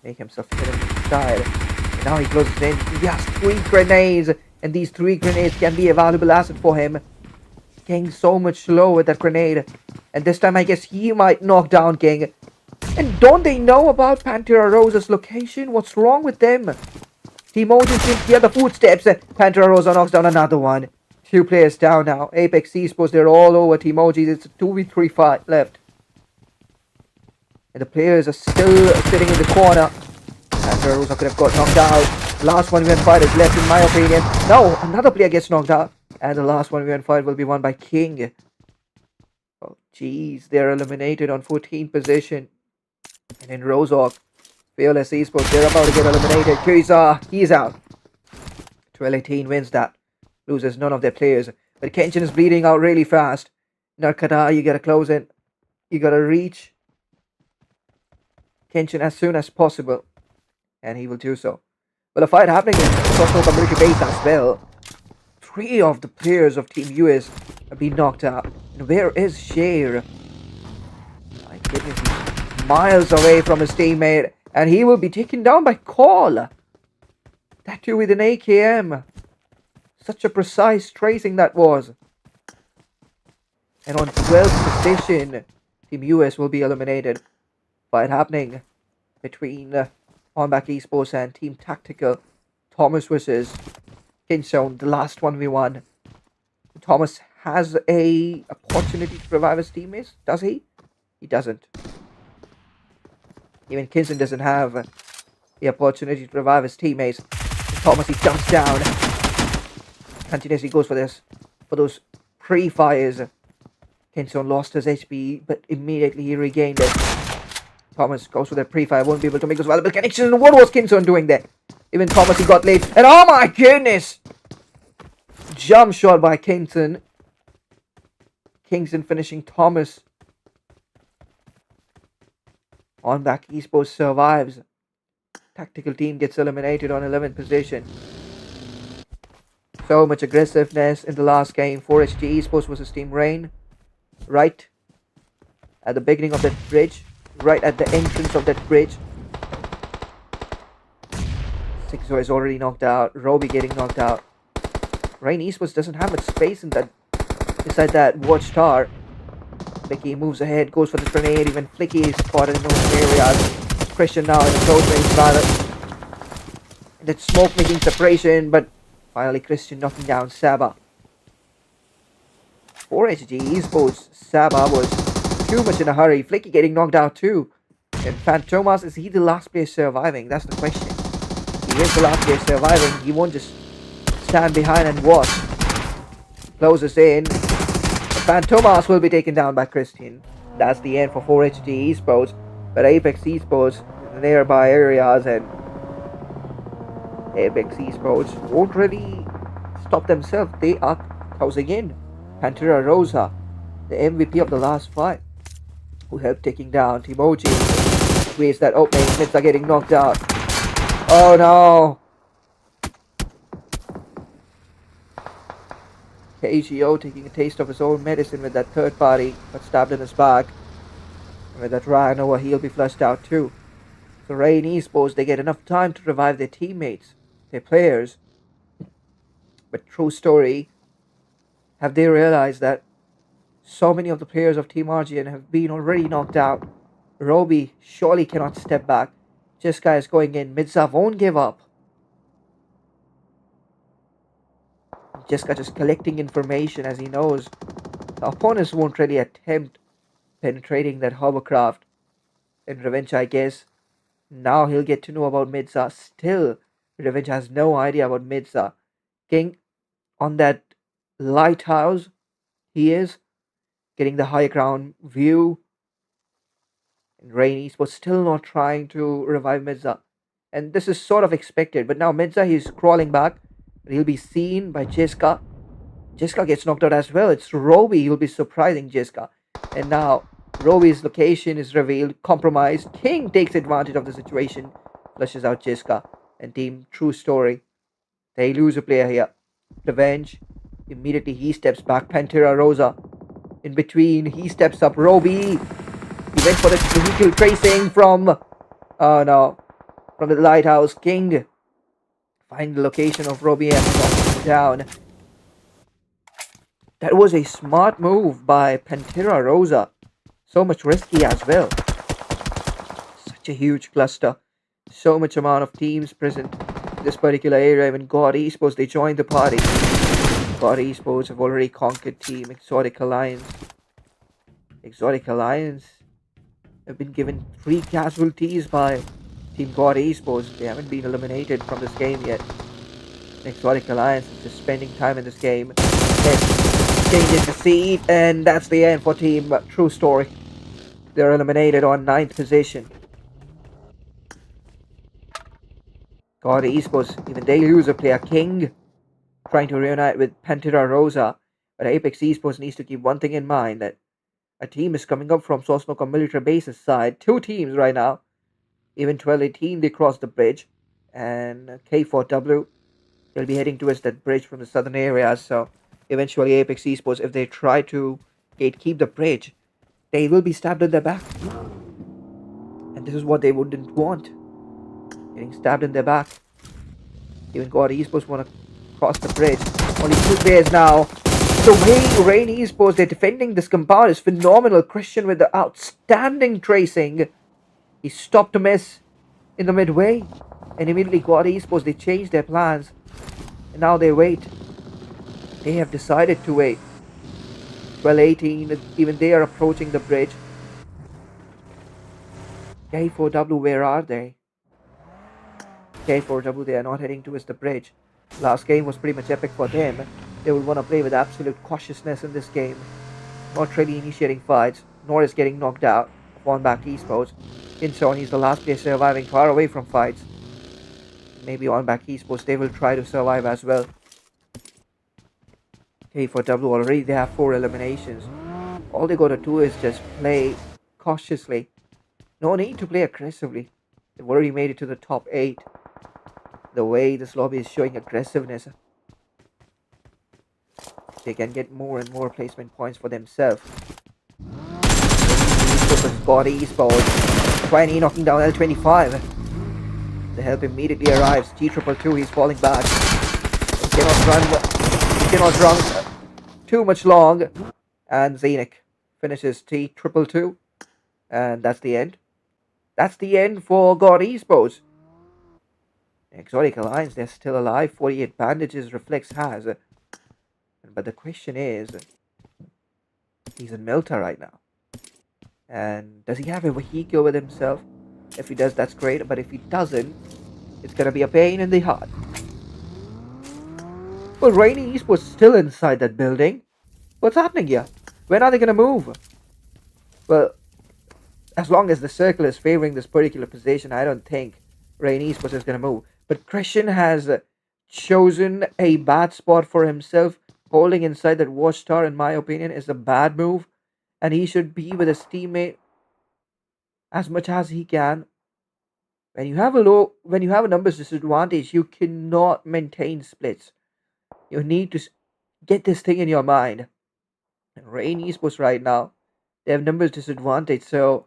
Speaker 1: hit him inside. And now he closes in. He has 3 grenades, and these 3 grenades can be a valuable asset for him. King so much slow with that grenade, and this time I guess he might knock down King. And don't they know about Pantera Rosa's location? What's wrong with them? Team Ocean didn't hear the footsteps. Pantera Rosa knocks down another one. 2 players down now. Apex Esports, they're all over Team Emojis. It's a 2v3 fight left. And the players are still sitting in the corner. And Rosa could have got knocked out. Last 1v1 fight is left in my opinion. No, another player gets knocked out. And the last 1v1 fight will be won by King. Oh jeez, they're eliminated on 14th position. And in Rozok, Fearless Esports, they're about to get eliminated. He's out. 12-18 wins that. Loses none of their players. But Kenshin is bleeding out really fast. Narkata, you gotta close in. You gotta reach Kenshin as soon as possible. And he will do so. But a fight happening in Sosno community base as well. 3 of the players of Team US have been knocked out. And where is Sher? My goodness, he's miles away from his teammate. And he will be taken down by Call. That too with an AKM. Such a precise tracing that was. And on 12th position, Team US will be eliminated. Fight happening between OnBack Esports and Team Tactical. Thomas versus Kinzone, the last 1v1. Thomas has a opportunity to revive his teammates, does he? He doesn't. Even Kinzone doesn't have the opportunity to revive his teammates. Thomas, he jumps down. Continuously goes for those pre-fires. Kinzone lost his HP, but immediately he regained it. Thomas goes for that pre-fire, won't be able to make those valuable connections. What was Kinzone doing there? Even Thomas, he got late. And oh my goodness! Jump shot by Kingston. Kingston finishing Thomas. OnBack Esports survives. Tactical team gets eliminated on 11th position. So much aggressiveness in the last game. 4HG Esports versus Team Rain. Right at the beginning of that bridge. Right at the entrance of that bridge. Sixo is already knocked out. Roby getting knocked out. Rain Esports doesn't have much space in that beside that watchtower. Flicky moves ahead, goes for the grenade. Even Flicky is spotted in those areas. Christian now in a close range battle. That smoke making separation, but finally Christian knocking down Saba. 4HG Esports, Saba was too much in a hurry. Flicky getting knocked out too. And Phantomas, is he the last player surviving? That's the question. He is the last player surviving. He won't just stand behind and watch. Closes in. Phantomas will be taken down by Christian. That's the end for 4HG Esports. But Apex Esports, the nearby areas, and Apex Esports won't really stop themselves. They are closing in. Pantera Rosa, the MVP of the last fight, who helped taking down Timoji. Creates that opening. Mids are getting knocked out. Oh no! KGO taking a taste of his own medicine with that third party, but stabbed in his back. And with that Ryan over, he'll be flushed out too. So Rain Esports, they get enough time to revive their teammates, their players. But true story, have they realized that so many of the players of Team RGN have been already knocked out? Roby surely cannot step back. Jiska is going in. Midza won't give up. Jiska just collecting information as he knows the opponents won't really attempt penetrating that hovercraft. In Revenge, I guess, now he'll get to know about Midza. Still, Revenge has no idea about Midza. King on that lighthouse, he is getting the high ground view. And Rain Esports still not trying to revive Midza. And this is sort of expected. But now Midza, he's crawling back. He'll be seen by Jiska. Jiska gets knocked out as well. It's Roby. He'll be surprising Jiska. And now Roby's location is revealed. Compromised. King takes advantage of the situation. Flushes out Jiska. And team True Story, they lose a player here. Revenge. Immediately he steps back. Pantera Rosa. In between, he steps up. Roby. He went for the vehicle tracing from... Oh no. From the lighthouse. King. Find the location of Roby and knock him down. That was a smart move by Pantera Rosa. So much risky as well. Such a huge cluster. So much amount of teams present in this particular area. Even God Esports, they joined the party. God Esports have already conquered Team Exotic Alliance. Exotic Alliance Have been given 3 casualties by Team God Esports. They haven't been eliminated from this game yet. Exotic Alliance is just spending time in this game. Let's change the seat, and that's the end for Team True Story. They're eliminated on 9th position. God Esports, even they lose a player, King, trying to reunite with Pantera Rosa. But Apex Esports needs to keep one thing in mind, that a team is coming up from Sosnoka military base's side. 2 teams right now. Even 12-18, they crossed the bridge. And K4W, they'll be heading towards that bridge from the southern areas. So eventually Apex Esports, if they try to gatekeep the bridge, they will be stabbed in their back. And this is what they wouldn't want. Getting stabbed in their back. Even God Esports want to cross the bridge. Only 2 players now. The way Rain Esports, they're defending this compound is phenomenal. Christian with the outstanding tracing. He stopped to miss in the midway. And immediately God Esports, they changed their plans. And now they wait. They have decided to wait. 12-18, even they are approaching the bridge. K4W, where are they? K4W, they are not heading towards the bridge. Last game was pretty much epic for them. They would want to play with absolute cautiousness in this game. Not really initiating fights, nor is getting knocked out of one back esports. Inson, he's the last player surviving far away from fights. Maybe on back esports, they will try to survive as well. K4W already, they have 4 eliminations. All they gotta do is just play cautiously. No need to play aggressively. They've already made it to the top 8. The way this lobby is showing aggressiveness, they can get more and more placement points for themselves. God Esports, 20 knocking down L25. The help immediately arrives. T222, he's falling back. He cannot run too much long. And Zenik finishes T222. And that's the end. That's the end for God Esports. Exotic Alliance, they're still alive. 48 bandages Reflex has. But the question is, he's in Milta right now. And does he have a vehicle with himself? If he does, that's great. But if he doesn't, it's going to be a pain in the heart. Well, Rainy Esports still inside that building. What's happening here? When are they going to move? Well, as long as the circle is favoring this particular position, I don't think Rainy Esports is going to move. But Christian has chosen a bad spot for himself. Holding inside that watchtower, in my opinion, is a bad move. And he should be with his teammate as much as he can. When you have a numbers disadvantage, you cannot maintain splits. You need to get this thing in your mind. And Rain Esports right now, they have numbers disadvantage, so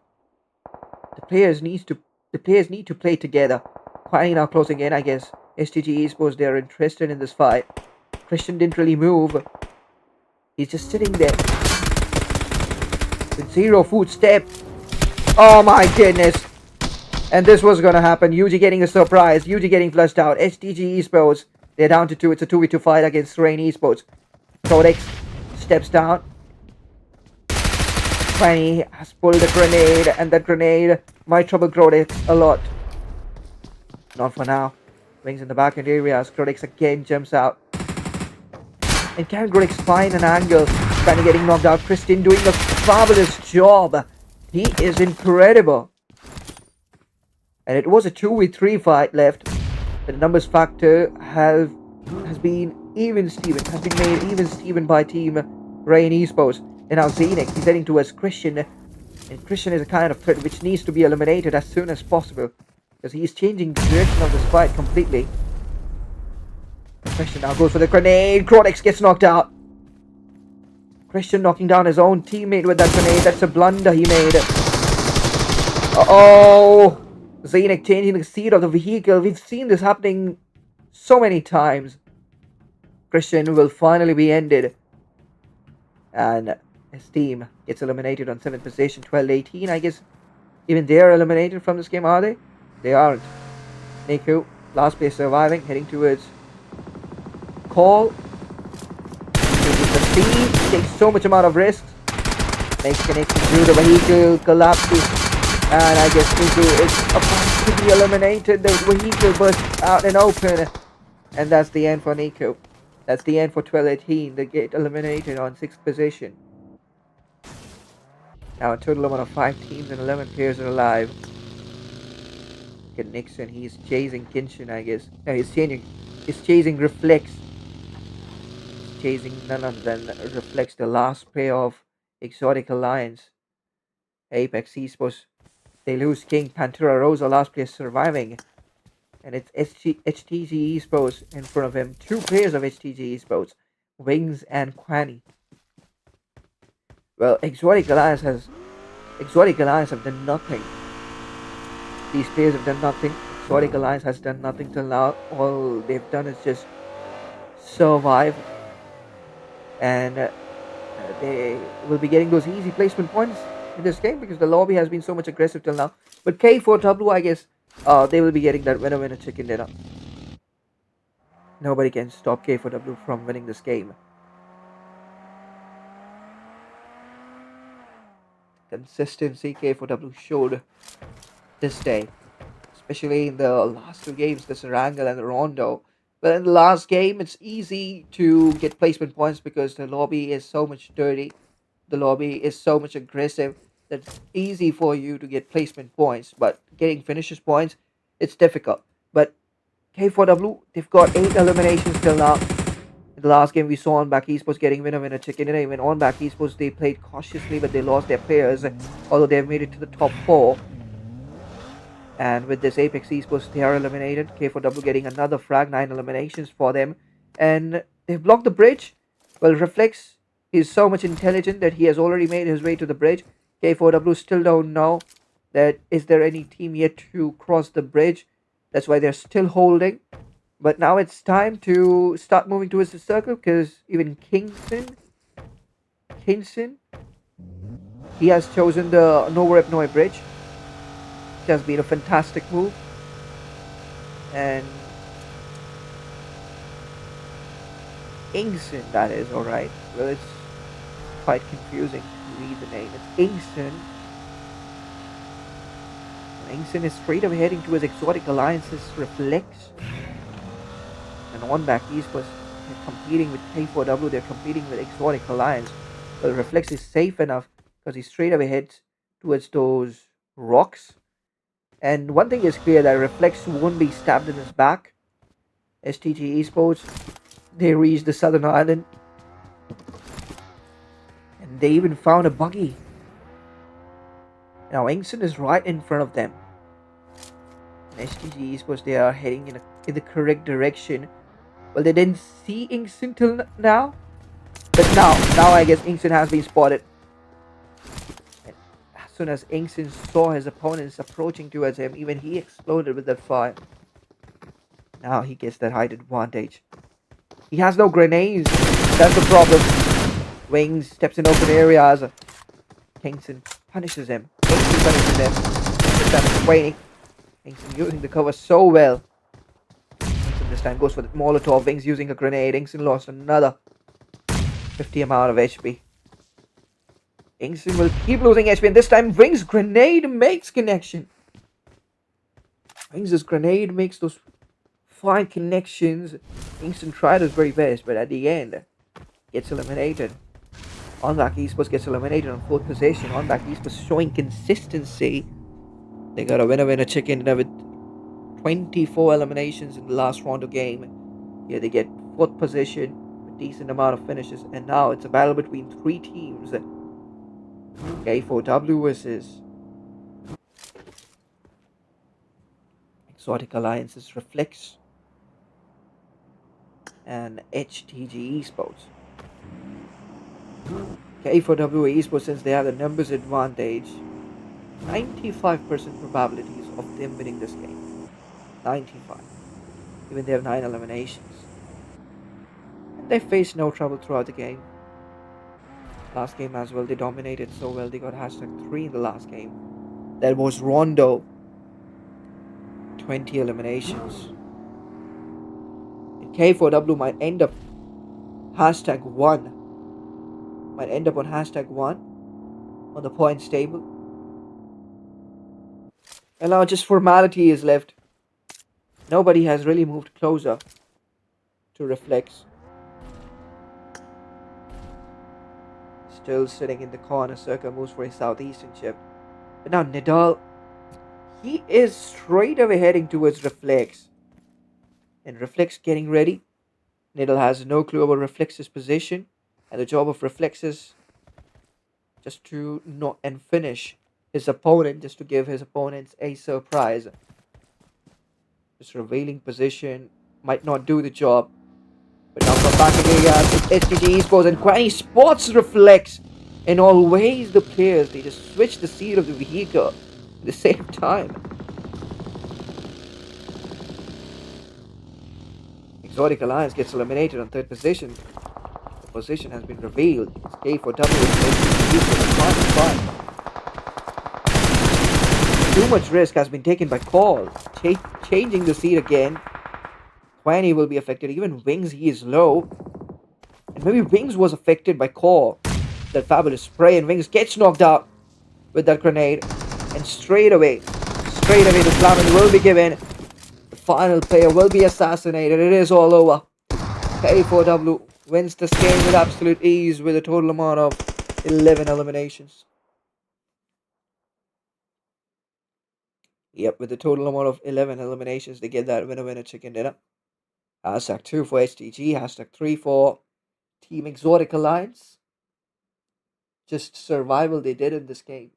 Speaker 1: the players need to play together. Finally now closing in, I guess. STG Esports, they're interested in this fight. Christian didn't really move. He's just sitting there with 0 footstep. Oh my goodness. And this was gonna happen. Yuji getting a surprise. Yuji getting flushed out. STG Esports, they're down to 2. It's a 2v2 fight against Rain Esports. Codex steps down. Fanny has pulled a grenade, and that grenade might trouble Codex a lot. Not for now. Wings in the back end areas. Codex again jumps out. And can Codex find an angle? Fanny getting knocked out. Christian doing a fabulous job. He is incredible. And it was a 2v3 fight left. The numbers factor has been even Steven. Has been made even Steven by Team Rain Esports. And now Zenik, he's heading towards Christian. And Christian is a kind of threat which needs to be eliminated as soon as possible. Because he's changing the direction of this fight completely. Christian now goes for the grenade. Codex gets knocked out. Christian knocking down his own teammate with that grenade. That's a blunder he made. Uh-oh. Zenik changing the seat of the vehicle. We've seen this happening so many times. Christian will finally be ended. And his team gets eliminated on 7th position. 12-18, I guess. Even they are eliminated from this game, are they? They aren't. Niku, last place surviving, heading towards Call. Uses the speed, takes so much amount of risks. Makes connection through the vehicle, collapses. And I guess Niku is about to be eliminated. The vehicle bursts out and open. And that's the end for Niku. That's the end for 12-18. They get eliminated on 6th position. Now a total amount of 5 teams and 11 players are alive. Look at Nixon. He's chasing Kinshin, I guess. No, he's chasing Reflex. He's chasing none other than Reflex, the last pair of Exotic Alliance. Apex Esports. They lose King, Pantera Rosa, last player surviving. And it's HTG Esports in front of him. 2 players of HTG Esports. Wings and Quani. Well, Exotic Alliance have done nothing. These players have done nothing. Exotic Alliance has done nothing till now. All they've done is just survive, and they will be getting those easy placement points in this game because the lobby has been so much aggressive till now. But K4W, I guess, they will be getting that winner chicken dinner. Nobody can stop K4W from winning this game. Consistency K4W showed this day, especially in the last 2 games, the Sarangal and the Rondo. But in the last game, it's easy to get placement points because the lobby is so much dirty. The lobby is so much aggressive that it's easy for you to get placement points. But getting finishes points, it's difficult. But K4W, they've got 8 eliminations till now. In the last game, we saw on back esports getting winner chicken dinner. Even on back esports, they played cautiously, but they lost their players, although they've made it to the top 4. And with this Apex Esports, they are eliminated. K4W getting another frag, 9 eliminations for them. And they've blocked the bridge. Well, Reflex is so much intelligent that he has already made his way to the bridge. K4W still don't know that is there any team yet to cross the bridge. That's why they're still holding. But now it's time to start moving towards the circle because even Kinson, he has chosen the No Rep No Bridge. It has been a fantastic move. And Ingson, that is, alright. Well, it's quite confusing to read the name. It's Ingson. Ingson is straight away heading to his Exotic Alliance's Reflex. And on back esports, they're competing with K4W, they're competing with Exotic Alliance. Well, Reflex is safe enough because he straight away heads towards those rocks. And one thing is clear, that Reflex won't be stabbed in his back. STG Esports, they reached the southern island. And they even found a buggy. Now Ingson is right in front of them. And STG Esports, they are heading in the correct direction. Well, they didn't see Ingson till now. But now I guess Ingson has been spotted. And as soon as Ingson saw his opponents approaching towards him, even he exploded with that fire. Now he gets that height advantage. He has no grenades. That's the problem. Wings steps in open areas. Kingston punishes him. This time it's waiting. Kingston using the cover so well. Kingston this time goes for the Molotov. Wings using a grenade. Kingston lost another 50 amount of HP. Kingston will keep losing HP, and this time Wings' grenade makes connection. Wings' grenade makes those fine connections. Kingston tried his very best, but at the end, gets eliminated. Unback Esports gets eliminated on 4th position. Unback Esports showing consistency. They got a winner chicken dinner with 24 eliminations in the last round of game. Here they get 4th position with decent amount of finishes. And now it's a battle between 3 teams. K4W versus Exotic Alliance's Reflex and HTG Esports. K4W Esports, since they have the numbers advantage, 95% probabilities of them winning this game. 95. Even they have 9 eliminations. And they faced no trouble throughout the game. Last game as well, they dominated so well. They got #3 in the last game. That was Rondo. 20 eliminations. And K4W might end up #1. Might end up on #1 on the points table. And now just formality is left. Nobody has really moved closer to Reflex. Still sitting in the corner, Circa moves for his southeastern chip. But now Nidal, he is straight away heading towards Reflex. And Reflex getting ready. Nidal has no clue about Reflex's position. And the job of Reflex is just to not and finish his opponent, just to give his opponents a surprise. This revealing position might not do the job. But now from back again, it's STG Esports and Quanny spots Reflex. And always the players, they just switch the seat of the vehicle at the same time. Exotic Alliance gets eliminated on third position. The position has been revealed. It's K4W with STG Esports and too much risk has been taken by Call. Changing the seat again. Quanny will be affected. Even Wings, he is low. And maybe Wings was affected by Core. That fabulous spray, and Wings gets knocked out with that grenade. And straight away, the slamming will be given. The final player will be assassinated. It is all over. K4W wins this game with absolute ease with a total amount of 11 eliminations. Yep, with a total amount of 11 eliminations, they get that winner chicken dinner. Hashtag 2 for HTG, hashtag 3 for Team Exotic Alliance. Just survival they did in this game.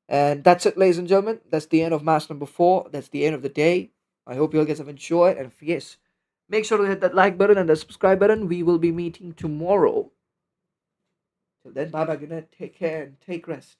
Speaker 1: And that's it, ladies and gentlemen. That's the end of match number 4. That's the end of the day. I hope you all guys have enjoyed. And yes, make sure to hit that like button and the subscribe button. We will be meeting tomorrow. Till then, bye bye, good night. Take care and take rest.